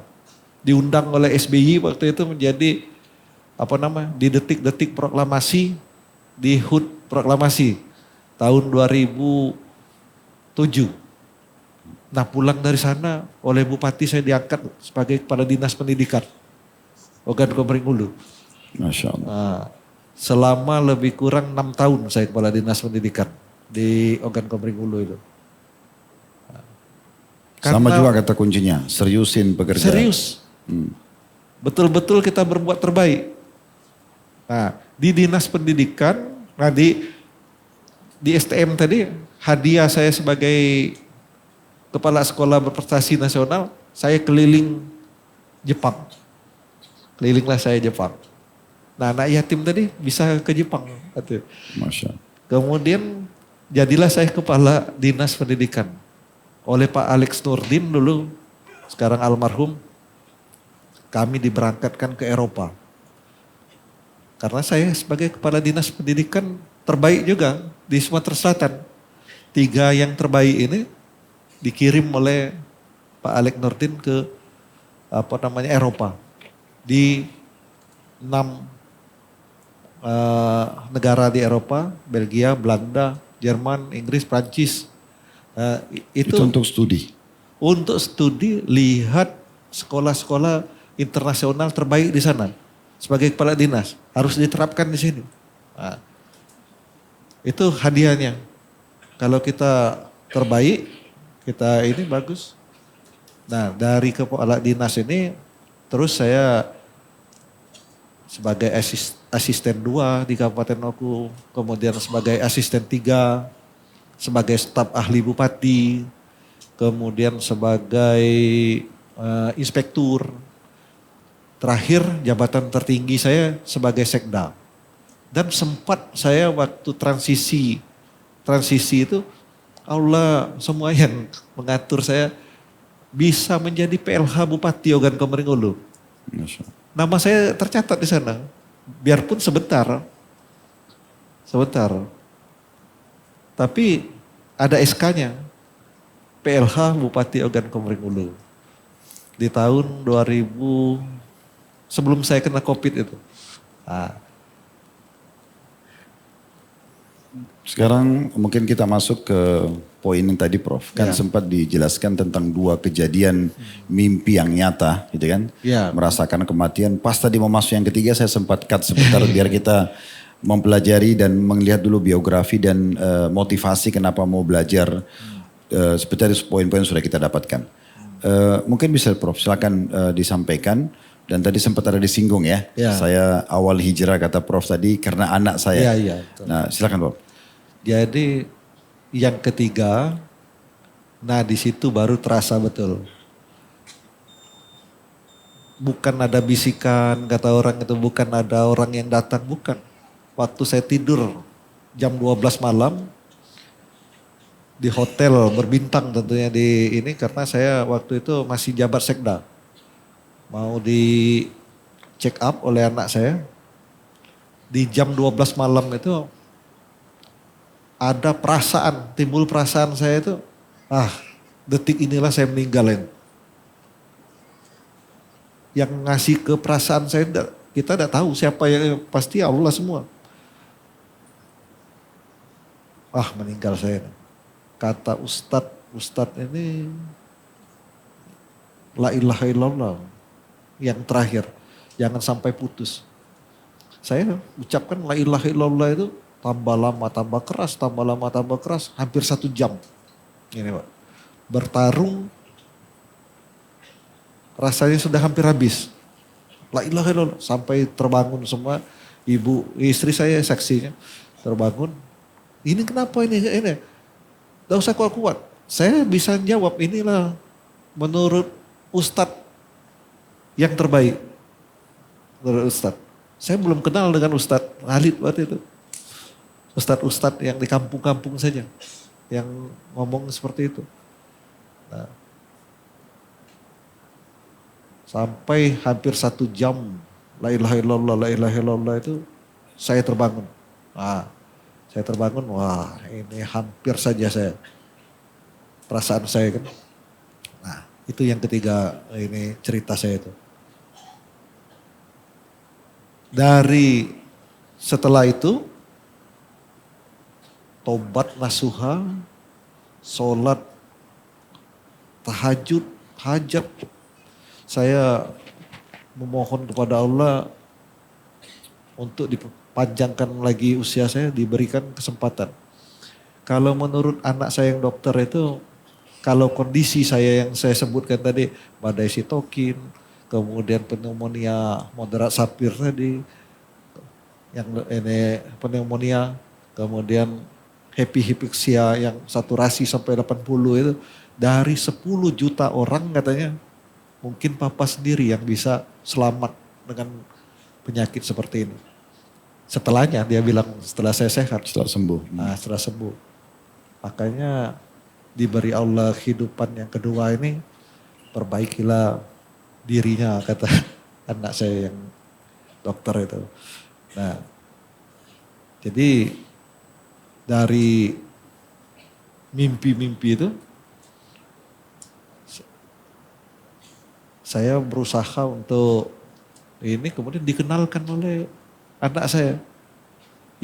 Diundang oleh SBY waktu itu menjadi di detik-detik proklamasi, di HUT proklamasi tahun 2007. Nah pulang dari sana oleh Bupati saya diangkat sebagai kepala dinas pendidikan Ogan Komering Ulu. Masya Allah. Nah, selama lebih kurang 6 tahun saya kepala dinas pendidikan di Ogan Komering Ulu itu. Sama Karena juga kata kuncinya, seriusin pekerjaan. serius. Betul-betul kita berbuat terbaik. Nah, di dinas pendidikan, nah di STM tadi hadiah saya sebagai kepala sekolah berprestasi nasional, saya keliling Jepang. Kelilinglah saya Jepang. Nah, anak yatim tadi bisa ke Jepang. Masya Allah. Kemudian jadilah saya kepala dinas pendidikan oleh Pak Alex Nurdin dulu, sekarang almarhum. Kami diberangkatkan ke Eropa. Karena saya sebagai kepala dinas pendidikan terbaik juga di Sumatera Selatan. 3 yang terbaik ini dikirim oleh Pak Alex Nurdin ke Eropa. Di 6 negara di Eropa, Belgia, Belanda, Jerman, Inggris, Prancis. Itu untuk studi. Untuk studi, lihat sekolah-sekolah internasional terbaik di sana. Sebagai kepala dinas, harus diterapkan di sini. Nah, itu hadiahnya. Kalau kita terbaik, kita ini bagus. Nah dari kepala dinas ini, terus saya sebagai asisten 2 di Kabupaten Oku, kemudian sebagai asisten 3, sebagai staf ahli bupati, kemudian sebagai inspektur. Terakhir jabatan tertinggi saya sebagai sekda. Dan sempat saya waktu transisi itu Allah semua yang mengatur saya bisa menjadi PLH Bupati Ogan Komering Ulu. Nama saya tercatat di sana. Biarpun sebentar. Tapi ada SK-nya. PLH Bupati Ogan Komering Ulu. Di tahun 2000, sebelum saya kena COVID itu. Nah. Sekarang mungkin kita masuk ke poin yang tadi Prof. Kan sempat dijelaskan tentang 2 kejadian mimpi yang nyata gitu kan. Ya. Merasakan kematian. Pas tadi mau masuk yang ketiga saya sempat cut sebentar biar kita mempelajari dan melihat dulu biografi dan motivasi kenapa mau belajar. Seperti tadi poin-poin sudah kita dapatkan. Mungkin bisa Prof silakan disampaikan. Dan tadi sempat ada disinggung ya. Saya awal hijrah kata Prof tadi karena anak saya. Iya. Nah silakan Prof. Jadi yang ketiga, nah di situ baru terasa betul. Bukan ada bisikan, kata orang itu bukan ada orang yang datang, bukan. Waktu saya tidur jam 12 malam di hotel berbintang tentunya di ini karena saya waktu itu masih jabat sekda. Mau di check up oleh anak saya. Di jam 12 malam itu ada perasaan, timbul perasaan saya itu, detik inilah saya meninggal ini. Yang ngasih ke perasaan saya, kita tidak tahu siapa yang, pasti Allah semua. Meninggal saya. Kata Ustadz ini la ilaha illallah yang terakhir. Jangan sampai putus. Saya ucapkan la ilaha illallah itu tambah lama, tambah keras, tambah lama, tambah keras. Hampir 1 jam. Ini Pak. Bertarung rasanya sudah hampir habis. La ilaha illallah. Sampai terbangun semua. Istri saya saksinya. Terbangun. Ini kenapa ini? Gak usah kuat-kuat. Saya bisa jawab, inilah menurut Ustadz yang terbaik. Menurut Ustadz. Saya belum kenal dengan Ustadz Khalid waktu itu. Ustadz-ustadz yang di kampung-kampung saja. Yang ngomong seperti itu. Nah, sampai hampir 1 jam. La ilaha illallah, la ilaha illallah itu saya terbangun. Nah, saya terbangun, wah ini hampir saja saya. Perasaan saya kan. Nah, itu yang ketiga ini cerita saya itu. Dari setelah itu, tobat nasuha, sholat, tahajud, hajat. Saya memohon kepada Allah untuk dipanjangkan lagi usia saya, diberikan kesempatan. Kalau menurut anak saya yang dokter itu, kalau kondisi saya yang saya sebutkan tadi, badai sitokin, kemudian pneumonia moderat sapir tadi, yang ini pneumonia, kemudian hypoksia yang saturasi sampai 80 itu, dari 10 juta orang katanya, mungkin papa sendiri yang bisa selamat dengan penyakit seperti ini. Setelahnya dia bilang setelah saya sehat. Setelah sembuh. Nah, setelah sembuh. Makanya diberi Allah kehidupan yang kedua ini, perbaikilah dirinya kata anak saya yang dokter itu. Nah, jadi dari mimpi-mimpi itu saya berusaha untuk ini kemudian dikenalkan oleh anak saya.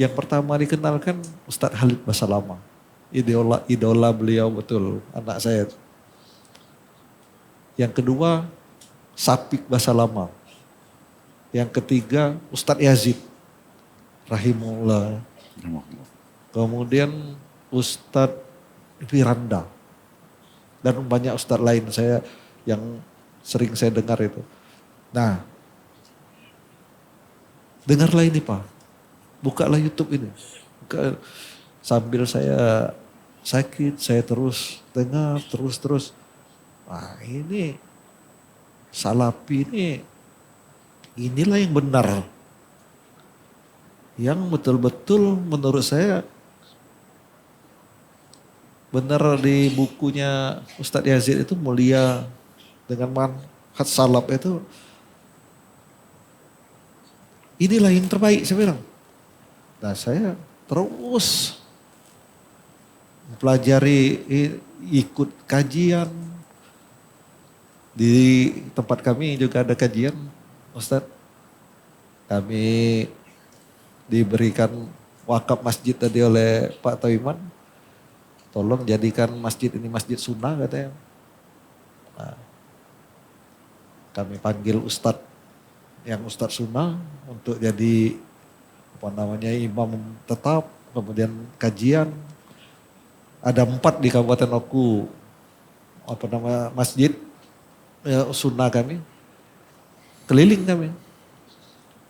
Yang pertama dikenalkan Ustadz Khalid Basalamah. Idola beliau betul, anak saya. Yang kedua Sapik Basalamah. Yang ketiga Ustadz Yazid rahimullah. Kemudian Ustadz Firanda. Dan banyak Ustadz lain saya yang sering saya dengar itu. Nah, dengarlah ini Pak. Bukalah YouTube ini. Sambil saya sakit, saya terus dengar, terus. Wah ini Salafi inilah yang benar. Yang betul-betul menurut saya benar di bukunya Ustadz Yazid itu mulia dengan manhaj salaf itu. Inilah yang terbaik saya bilang. Nah saya terus mempelajari, ikut kajian. Di tempat kami juga ada kajian, Ustadz. Kami diberikan wakaf masjid tadi oleh Pak Tauiman. Tolong jadikan masjid ini masjid sunnah katanya. Nah, kami panggil Ustadz yang Ustadz sunnah untuk jadi imam tetap, kemudian kajian. Ada 4 di Kabupaten Oku, masjid sunnah kami. Keliling kami.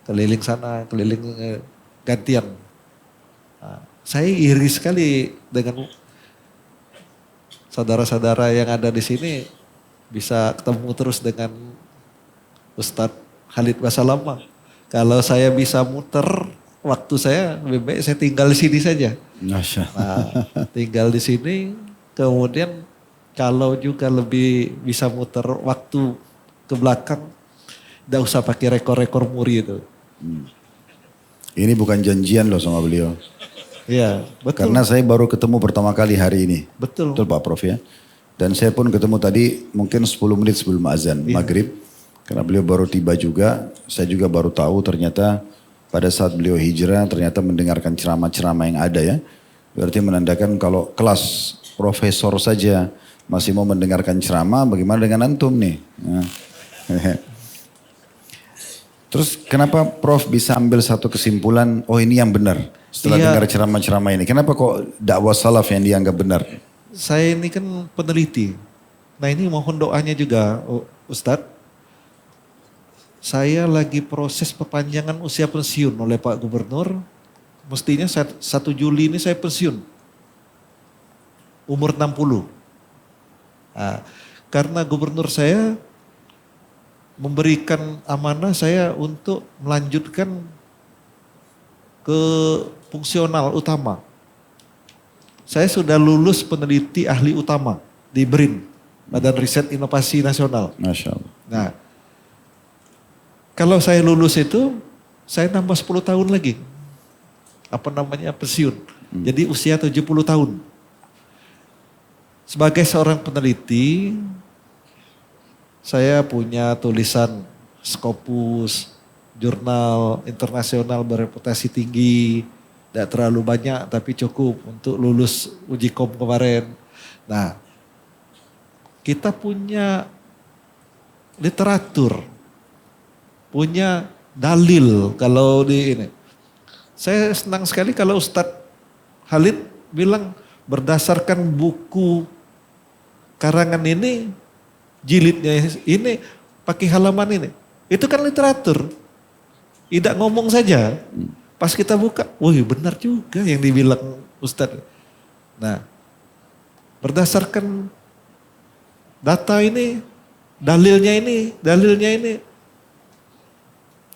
Keliling sana, keliling gantian. Nah, saya iri sekali dengan saudara-saudara yang ada di sini bisa ketemu terus dengan Ustadz Khalid Basalamah. Kalau saya bisa muter waktu saya, lebih baik saya tinggal di sini saja. Nah, tinggal di sini, kemudian kalau juga lebih bisa muter waktu ke belakang, tidak usah pakai rekor-rekor muri itu. Ini bukan janjian loh sama beliau. Iya, betul. Karena saya baru ketemu pertama kali hari ini. Betul. Betul Pak Prof ya. Dan saya pun ketemu tadi mungkin 10 menit sebelum azan maghrib. Karena beliau baru tiba juga, saya juga baru tahu ternyata pada saat beliau hijrah ternyata mendengarkan ceramah-ceramah yang ada ya. Berarti menandakan kalau kelas profesor saja masih mau mendengarkan ceramah, bagaimana dengan antum nih? Nah. Terus kenapa Prof bisa ambil satu kesimpulan, oh ini yang benar setelah Iya. dengar ceramah-ceramah ini? Kenapa kok dakwah salaf yang dianggap benar? Saya ini kan peneliti. Nah ini mohon doanya juga Ustadz. Saya lagi proses perpanjangan usia pensiun oleh Pak Gubernur. Mestinya 1 Juli ini saya pensiun. Umur 60. Nah, karena gubernur saya memberikan amanah saya untuk melanjutkan ke fungsional utama. Saya sudah lulus peneliti ahli utama di BRIN, Badan Riset Inovasi Nasional. Masya Allah. Nah, kalau saya lulus itu, saya nambah 10 tahun lagi. Pensiun. Jadi usia 70 tahun. Sebagai seorang peneliti, saya punya tulisan Scopus, jurnal internasional bereputasi tinggi. Tidak terlalu banyak tapi cukup untuk lulus uji kom kemarin. Nah, kita punya literatur, punya dalil kalau di ini. Saya senang sekali kalau Ustadz Khalid bilang berdasarkan buku karangan ini, jilidnya ini, pakai halaman ini. Itu kan literatur. Tidak ngomong saja. Pas kita buka, wih benar juga yang dibilang Ustadz. Nah, berdasarkan data ini, dalilnya ini.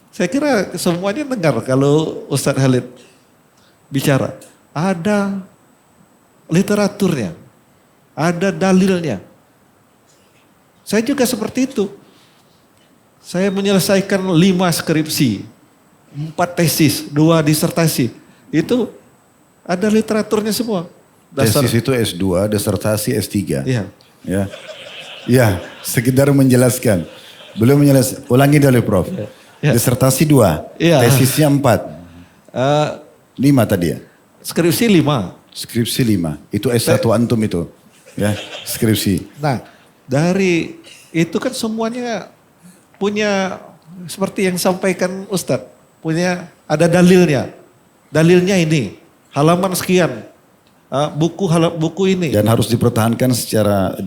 Saya kira semuanya dengar kalau Ustadz Khalid bicara. Ada literaturnya, ada dalilnya. Saya juga seperti itu. Saya menyelesaikan 5 skripsi, 4 tesis, 2 disertasi. Itu ada literaturnya semua. Tesis itu S2, disertasi S3. Iya. Ya, sekedar menjelaskan. Belum menjelaskan, ulangi dulu Prof. Ya. Disertasi 2, Iya. tesisnya 4. 5 tadi ya? Skripsi 5. Skripsi 5, itu S1 antum itu. Ya, skripsi. Nah, dari itu kan semuanya punya seperti yang sampaikan Ustadz, punya ada dalilnya. Dalilnya ini, halaman sekian, buku ini. Dan harus dipertahankan secara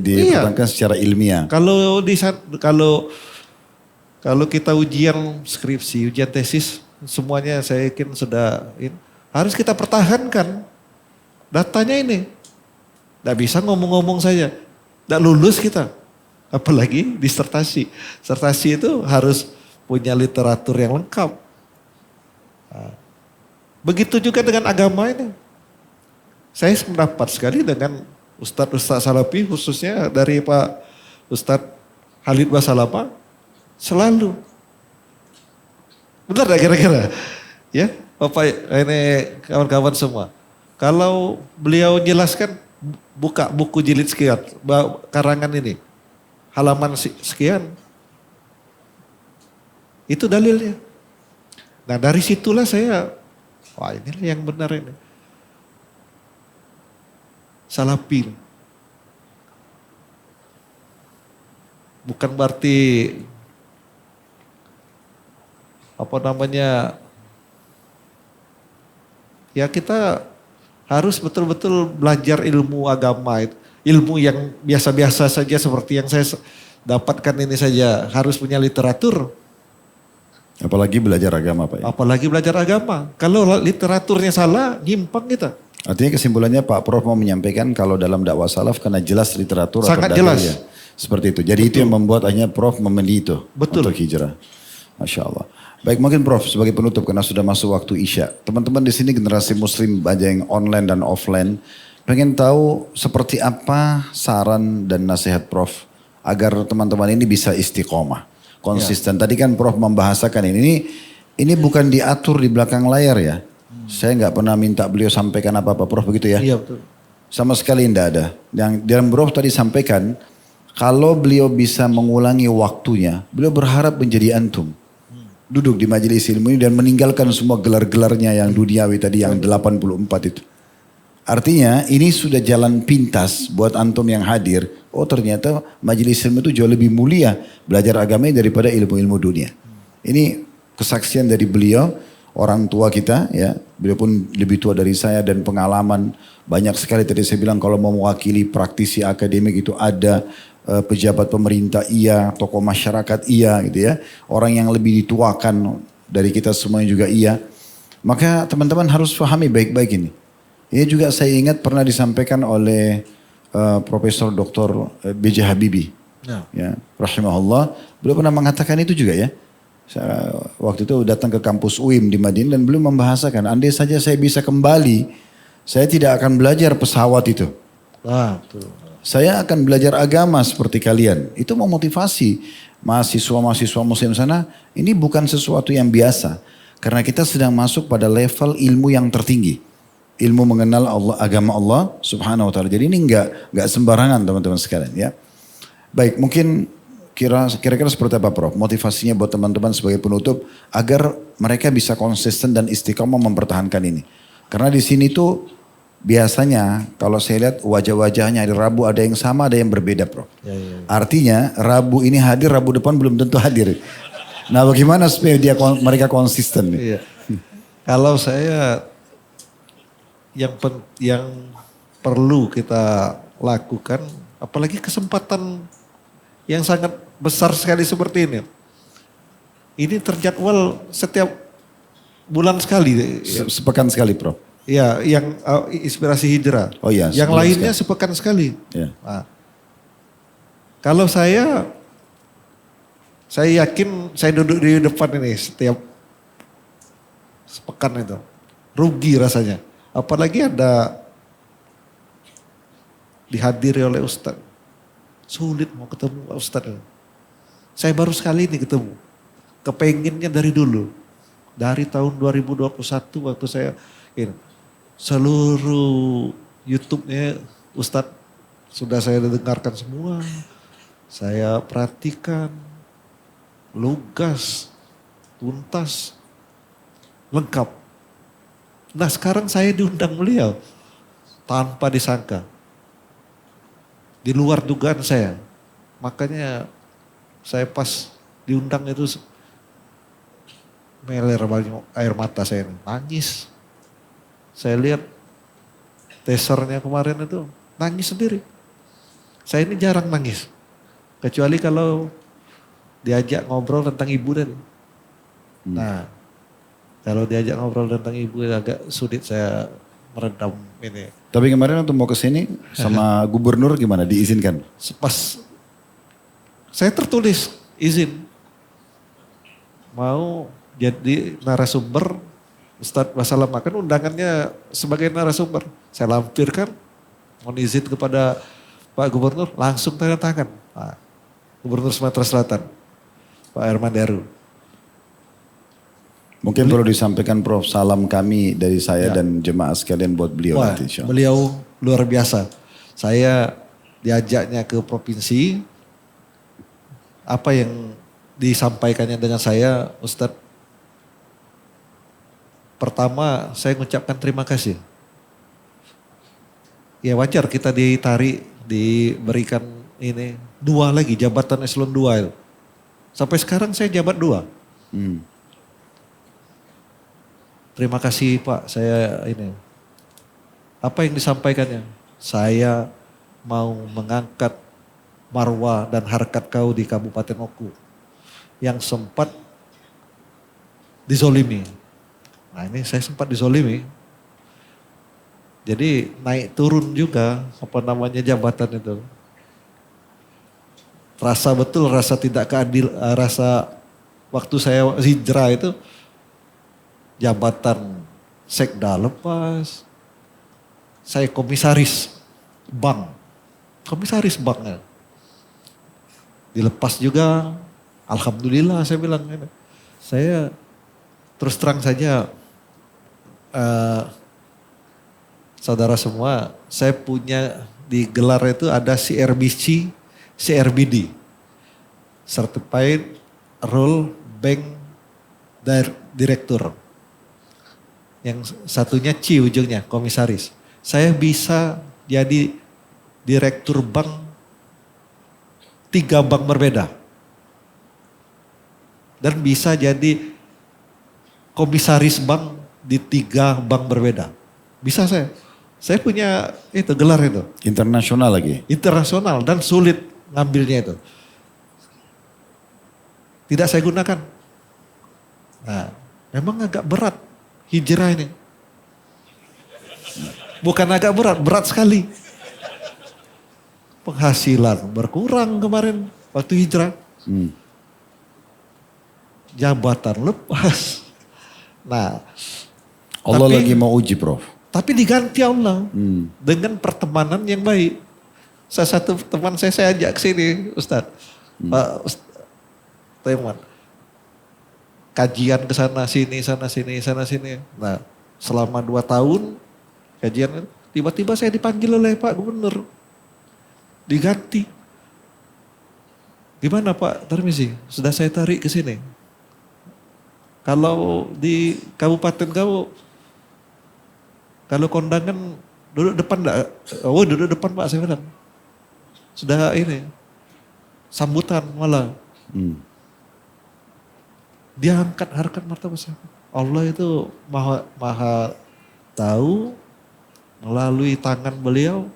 dipertahankan secara ilmiah. Kalau kita ujian skripsi, ujian tesis, semuanya saya yakin sudah harus kita pertahankan datanya ini. Tidak bisa ngomong-ngomong saja. Tidak lulus kita. Apalagi disertasi. Disertasi itu harus punya literatur yang lengkap. Nah, begitu juga dengan agama ini. Saya mendapat sekali dengan Ustadz Salafi, khususnya dari Pak Ustadz Khalid Basalamah, selalu. Benar gak kira-kira? Ya, Bapak ini kawan-kawan semua. Kalau beliau jelaskan, buka buku jilid sekian, karangan ini, halaman sekian, itu dalilnya. Nah dari situlah saya, wah inilah yang benar ini. Salafi. Bukan berarti ya kita harus betul-betul belajar ilmu agama, ilmu yang biasa-biasa saja seperti yang saya dapatkan ini saja, harus punya literatur. Apalagi belajar agama Pak. Apalagi belajar agama. Kalau literaturnya salah, nyimpang kita. Artinya kesimpulannya Pak Prof mau menyampaikan kalau dalam dakwah salaf karena jelas literatur Sangat atau jelas. dalilnya. Seperti itu. Jadi itu yang membuat akhirnya Prof memilih itu. Betul. Untuk hijrah. Masya Allah. Baik, mungkin Prof sebagai penutup karena sudah masuk waktu Isya. Teman-teman di sini generasi muslim banyak yang online dan offline. Pengen tahu seperti apa saran dan nasihat Prof agar teman-teman ini bisa istiqomah. Konsisten. Tadi kan Prof membahasakan ini bukan diatur di belakang layar ya. Saya nggak pernah minta beliau sampaikan apa-apa Prof begitu ya. Iya betul. Sama sekali tidak ada. Yang dalam Prof tadi sampaikan, kalau beliau bisa mengulangi waktunya, beliau berharap menjadi antum. Duduk di majelis ilmu ini dan meninggalkan semua gelar-gelarnya yang duniawi tadi yang 84 itu. Artinya ini sudah jalan pintas buat antum yang hadir. Oh ternyata majelis ilmu itu jauh lebih mulia belajar agama daripada ilmu-ilmu dunia. Ini kesaksian dari beliau, orang tua kita ya. Beliau pun lebih tua dari saya dan pengalaman banyak sekali. Tadi saya bilang kalau mau mewakili praktisi akademik itu ada, pejabat pemerintah iya, tokoh masyarakat iya gitu ya. Orang yang lebih dituakan dari kita semuanya juga iya. Maka teman-teman harus pahami baik-baik ini. Ini juga saya ingat pernah disampaikan oleh Profesor Dr. B.J. Habibie. Ya, rahimahullah. Beliau pernah mengatakan itu juga ya. Saya, waktu itu datang ke kampus UIM di Madinah dan beliau membahasakan, andai saja saya bisa kembali, saya tidak akan belajar pesawat itu. Betul. Saya akan belajar agama seperti kalian. Itu memotivasi mahasiswa-mahasiswa muslim sana. Ini bukan sesuatu yang biasa. Karena kita sedang masuk pada level ilmu yang tertinggi. Ilmu mengenal Allah, agama Allah subhanahu wa ta'ala. Jadi ini enggak sembarangan teman-teman sekalian ya. Baik, mungkin kira-kira seperti apa Prof? Motivasinya buat teman-teman sebagai penutup agar mereka bisa konsisten dan istiqomah mempertahankan ini. Karena di sini tuh biasanya kalau saya lihat wajah-wajahnya hari Rabu ada yang sama, ada yang berbeda Prof. Ya. Artinya Rabu ini hadir, Rabu depan belum tentu hadir. Nah bagaimana supaya mereka konsisten? Iya. Kalau saya yang perlu kita lakukan, apalagi kesempatan yang sangat besar sekali seperti ini. Ini terjadwal setiap bulan sekali. Sepekan sekali Prof. Ya, yang inspirasi hijrah. Oh iya. Yang lainnya sepekan sekali. Ya. Nah, kalau saya yakin saya duduk di depan ini setiap sepekan itu. Rugi rasanya. Apalagi ada dihadiri oleh Ustadz. Sulit mau ketemu Ustadz. Saya baru sekali ini ketemu. Kepenginnya dari dulu. Dari tahun 2021 waktu saya ini. Seluruh YouTube-nya Ustadz sudah saya dengarkan semua. Saya perhatikan. Lugas. Tuntas. Lengkap. Nah sekarang saya diundang beliau. Tanpa disangka. Di luar dugaan saya. Makanya saya pas diundang itu meler banyak air mata saya. Nangis. Saya lihat teasernya kemarin itu nangis sendiri. Saya ini jarang nangis. Kecuali kalau diajak ngobrol tentang ibu tadi. Nah, kalau diajak ngobrol tentang ibu agak sulit saya meredam ini. Tapi kemarin waktu mau ke sini sama gubernur gimana? Diizinkan? Pas saya tertulis izin mau jadi narasumber Ustadz Wasalam, kan undangannya sebagai narasumber. Saya lampirkan, mohon izin kepada Pak Gubernur, langsung tanda tangan. Pak Gubernur Sumatera Selatan, Pak Herman Deru. Mungkin perlu disampaikan Prof, salam kami dari saya dan jemaah sekalian buat beliau. Wah, nanti, beliau luar biasa. Saya diajaknya ke provinsi, apa yang disampaikannya dengan saya, Ustadz, pertama saya mengucapkan terima kasih. Ya wajar kita ditarik, diberikan ini 2 lagi, jabatan eselon 2 itu. Sampai sekarang saya jabat 2. Terima kasih Pak, saya ini. Apa yang disampaikannya? Saya mau mengangkat marwah dan harkat kau di Kabupaten Oku. Yang sempat dizolimi. Nah ini saya sempat dizolimi. Jadi naik turun juga apa namanya jabatan itu. Rasa betul, rasa tidak keadil, rasa waktu saya hijrah itu jabatan sekda lepas. Saya komisaris bank. Komisaris banknya. Dilepas juga. Alhamdulillah saya bilang. Saya terus terang saja saudara semua, saya punya di gelar itu ada CRBC, CRBD. Certified Role Bank Director. Yang satunya C ujungnya, komisaris. saya bisa jadi direktur bank 3 bank berbeda. Dan bisa jadi komisaris bank di 3 bank berbeda. Bisa saya. Saya punya itu gelar itu. Internasional lagi. Internasional dan sulit ngambilnya itu. Tidak saya gunakan. Nah, memang agak berat hijrah ini. Bukan agak berat, berat sekali. Penghasilan berkurang kemarin waktu hijrah. Jabatan lepas. Nah, Allah tapi, lagi mau uji, Prof. Tapi diganti Allah dengan pertemanan yang baik. Satu teman saya ajak ke sini, Ustadz. Pak Taiman. Kajian ke sana sini, sana sini. Nah, selama 2 tahun kajian, tiba-tiba saya dipanggil oleh Pak Gubernur. Diganti. Gimana Pak Tarmizi? Sudah saya tarik ke sini. Kalau di kabupaten kamu, kalau kondangan duduk depan enggak? Oh duduk depan Pak, saya bilang. Sudah ini, sambutan malah. Dia angkat harkat martabat saya. Allah itu maha tahu, melalui tangan beliau,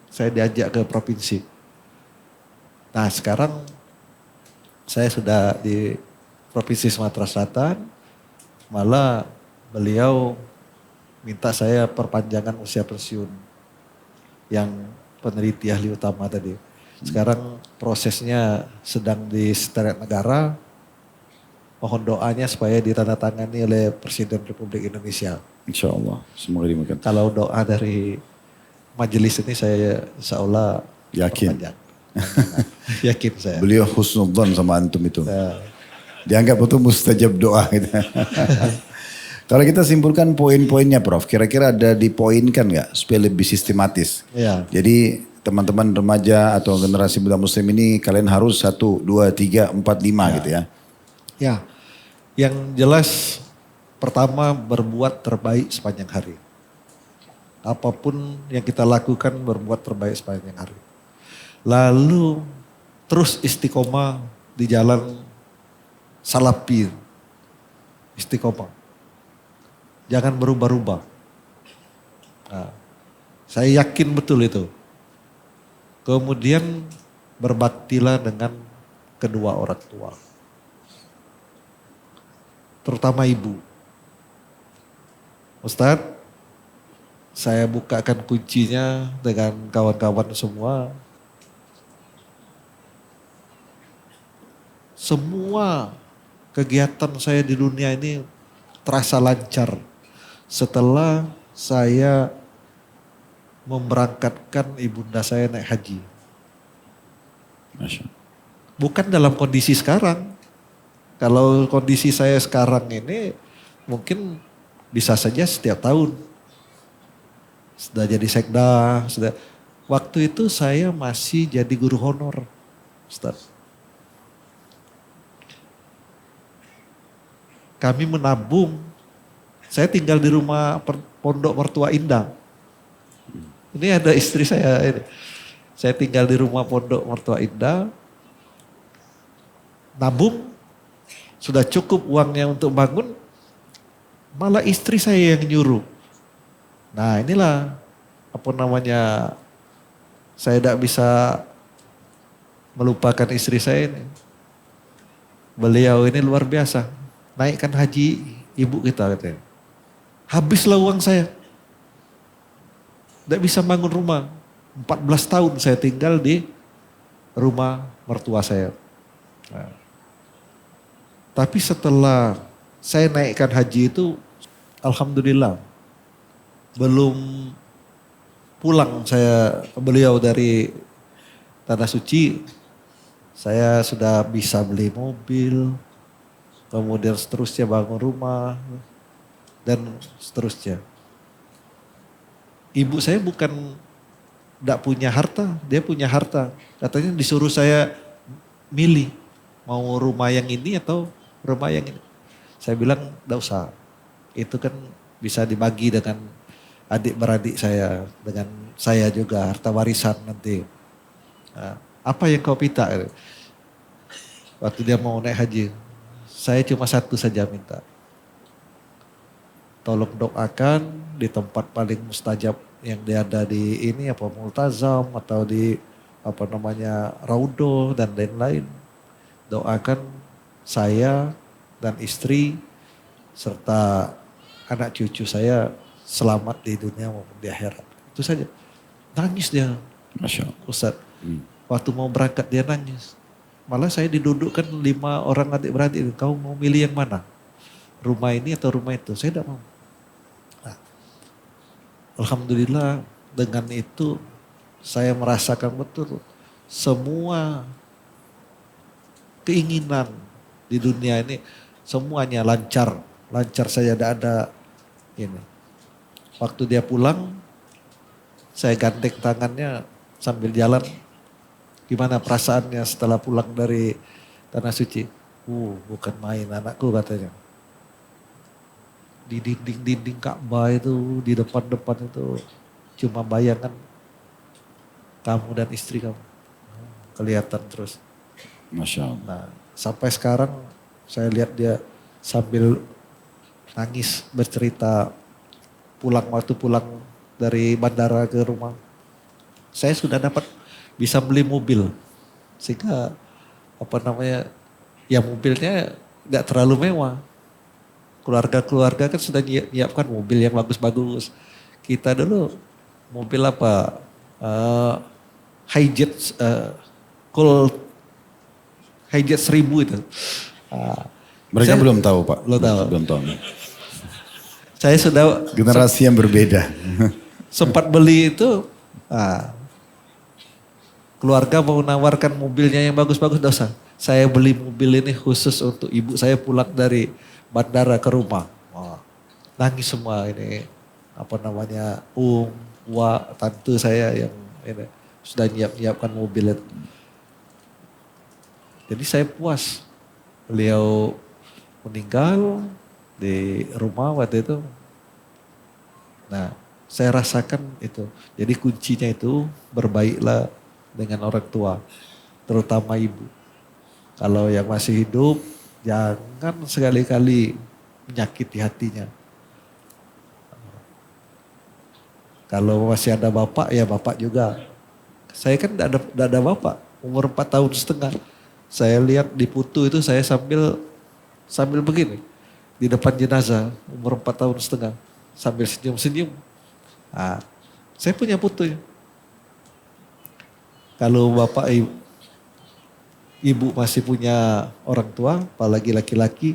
saya diajak ke provinsi. Nah sekarang saya sudah di Provinsi Sumatera Selatan, malah beliau minta saya perpanjangan usia pensiun yang peneliti ahli utama tadi. Sekarang prosesnya sedang di Sekretariat Negara, mohon doanya supaya ditandatangani oleh Presiden Republik Indonesia. Insya Allah, semoga dimudahkan. Kalau doa dari majelis ini saya insya Allah Yakin. perpanjang. Yakin saya. Beliau husnudzon sama antum itu. Dianggap itu mustajab doa gitu. Kalau kita simpulkan poin-poinnya Prof, kira-kira ada dipoinkan nggak supaya lebih sistematis? Ya. Jadi teman-teman remaja atau generasi muda muslim ini kalian harus 1, 2, 3, 4, 5 gitu ya. Ya, yang jelas pertama berbuat terbaik sepanjang hari. Apapun yang kita lakukan berbuat terbaik sepanjang hari. Lalu terus istiqomah di jalan salafi, istiqomah. Jangan berubah-ubah. Nah, saya yakin betul itu. Kemudian berbaktilah dengan kedua orang tua. Terutama ibu. Ustadz, saya bukakan kuncinya dengan kawan-kawan semua. Semua kegiatan saya di dunia ini terasa lancar setelah saya memberangkatkan ibunda saya naik haji. Masya. Bukan dalam kondisi sekarang. Kalau kondisi saya sekarang ini mungkin bisa saja setiap tahun. Sudah jadi sekda, sudah. Waktu itu saya masih jadi guru honor, Ustaz. Kami menabung. Saya tinggal di rumah Pondok Mertua Indah. Ini ada istri saya ini. Saya tinggal di rumah Pondok Mertua Indah. Nabung. Sudah cukup uangnya untuk bangun. Malah istri saya yang nyuruh. Nah inilah apa namanya. Saya tidak bisa melupakan istri saya ini. Beliau ini luar biasa. Naikkan haji ibu kita katanya. Habislah uang saya. Tidak bisa bangun rumah. 14 tahun saya tinggal di rumah mertua saya. Nah. Tapi setelah saya naikkan haji itu, alhamdulillah. Belum pulang beliau dari Tanah Suci, saya sudah bisa beli mobil, kemudian seterusnya bangun rumah, dan seterusnya. Ibu saya bukan tidak punya harta, dia punya harta. Katanya disuruh saya milih, mau rumah yang ini atau rumah yang ini. Saya bilang tidak usah, itu kan bisa dibagi dengan adik-beradik saya, dengan saya juga harta warisan nanti. Nah, apa yang kau minta? Waktu dia mau naik haji, saya cuma satu saja minta. Tolong doakan di tempat paling mustajab yang dia ada di ini apa Multazam atau di apa namanya Raudo dan lain-lain. Doakan saya dan istri serta anak cucu saya selamat di dunia maupun di akhirat. Itu saja. Nangis dia. Masya Allah. Ustaz. Waktu mau berangkat dia nangis. Malah saya didudukkan 5 orang adik-beradik. Kau mau milih yang mana? Rumah ini atau rumah itu? Saya tidak mau. Nah, alhamdulillah dengan itu saya merasakan betul semua keinginan di dunia ini semuanya lancar. Lancar saja tidak ada ini. Waktu dia pulang, saya gandeng tangannya sambil jalan. Gimana perasaannya setelah pulang dari Tanah Suci? Bukan main anakku katanya. Di dinding-dinding Ka'bah itu, di depan-depan itu cuma bayangan kamu dan istri kamu. Kelihatan terus. Masya Allah. Nah, sampai sekarang saya lihat dia sambil nangis bercerita waktu pulang dari bandara ke rumah. Saya sudah dapat bisa beli mobil. Sehingga apa namanya, ya mobilnya gak terlalu mewah. Keluarga-keluarga kan sudah nyiapkan mobil yang bagus-bagus. Kita dulu mobil apa? Hijet, Hijet 1000 itu. Mereka belum tahu Pak. Belum tahu. Belum tahu. Saya sudah Generasi yang berbeda. sempat beli itu. Keluarga mau menawarkan mobilnya yang bagus-bagus, dosa. Saya beli mobil ini khusus untuk ibu saya pulang dari bandara ke rumah. Nangis semua ini. Apa namanya, tante saya yang ini sudah nyiapkan mobil itu. Jadi saya puas. Beliau meninggal di rumah waktu itu. Nah, saya rasakan itu. Jadi kuncinya itu berbaiklah dengan orang tua, terutama ibu. Kalau yang masih hidup, jangan sekali-kali menyakiti hatinya. Kalau masih ada bapak, ya bapak juga. Saya kan tidak ada bapak, umur 4 tahun setengah. Saya lihat di putu itu saya sambil begini. Di depan jenazah, umur 4 tahun setengah. Sambil senyum-senyum. Saya punya putu ya. Kalau bapak ibu masih punya orang tua, apalagi laki-laki,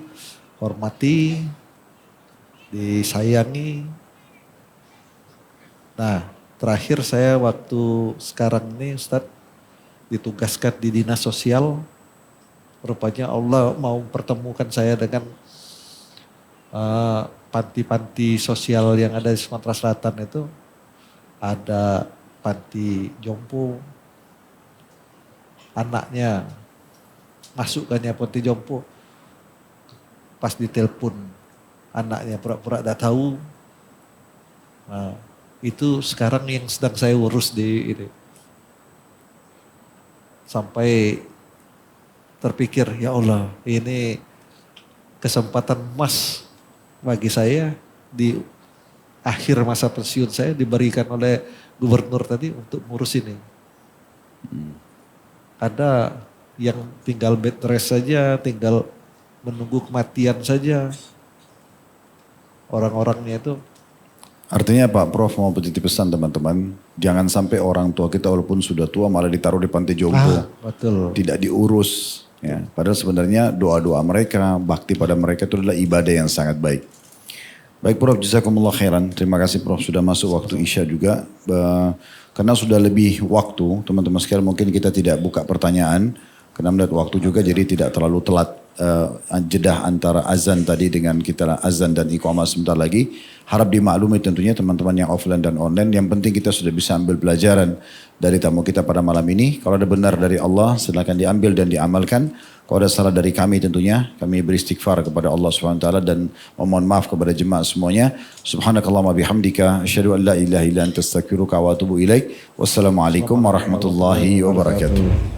hormati, disayangi. Nah, terakhir saya waktu sekarang ini Ustadz ditugaskan di dinas sosial. Rupanya Allah mau pertemukan saya dengan panti-panti sosial yang ada di Sumatera Selatan itu. Ada panti jompo, anaknya masukkannya panti jompo, pas ditelepon anaknya pura-pura tidak tahu. Nah, itu sekarang yang sedang saya urus di ini. Sampai terpikir, ya Allah, ini kesempatan emas bagi saya di akhir masa pensiun saya diberikan oleh gubernur tadi untuk ngurus ini. Ada yang tinggal bed rest saja, tinggal menunggu kematian saja. Orang-orangnya itu. Artinya Pak Prof mau titip pesan teman-teman, jangan sampai orang tua kita walaupun sudah tua malah ditaruh di panti jompo, betul. Tidak diurus. Ya, padahal sebenarnya doa-doa mereka, bakti pada mereka itu adalah ibadah yang sangat baik. Baik Prof, jazakumullah khairan. Terima kasih Prof sudah masuk waktu Isya juga. Karena sudah lebih waktu, teman-teman sekalian mungkin kita tidak buka pertanyaan. Karena melihat waktu juga jadi tidak terlalu telat jedah antara azan tadi dengan kita azan dan iqamah sebentar lagi. Harap dimaklumi tentunya teman-teman yang offline dan online. Yang penting kita sudah bisa ambil pelajaran dari tamu kita pada malam ini. Kalau ada benar dari Allah silakan diambil dan diamalkan. Kalau ada salah dari kami tentunya, kami beristighfar kepada Allah SWT dan memohon maaf kepada jemaah semuanya. Subhanakallahumma bihamdika, asyhadu an la ilaha illa anta astaghfiruka wa atubu ilaik. Wassalamualaikum warahmatullahi wabarakatuh.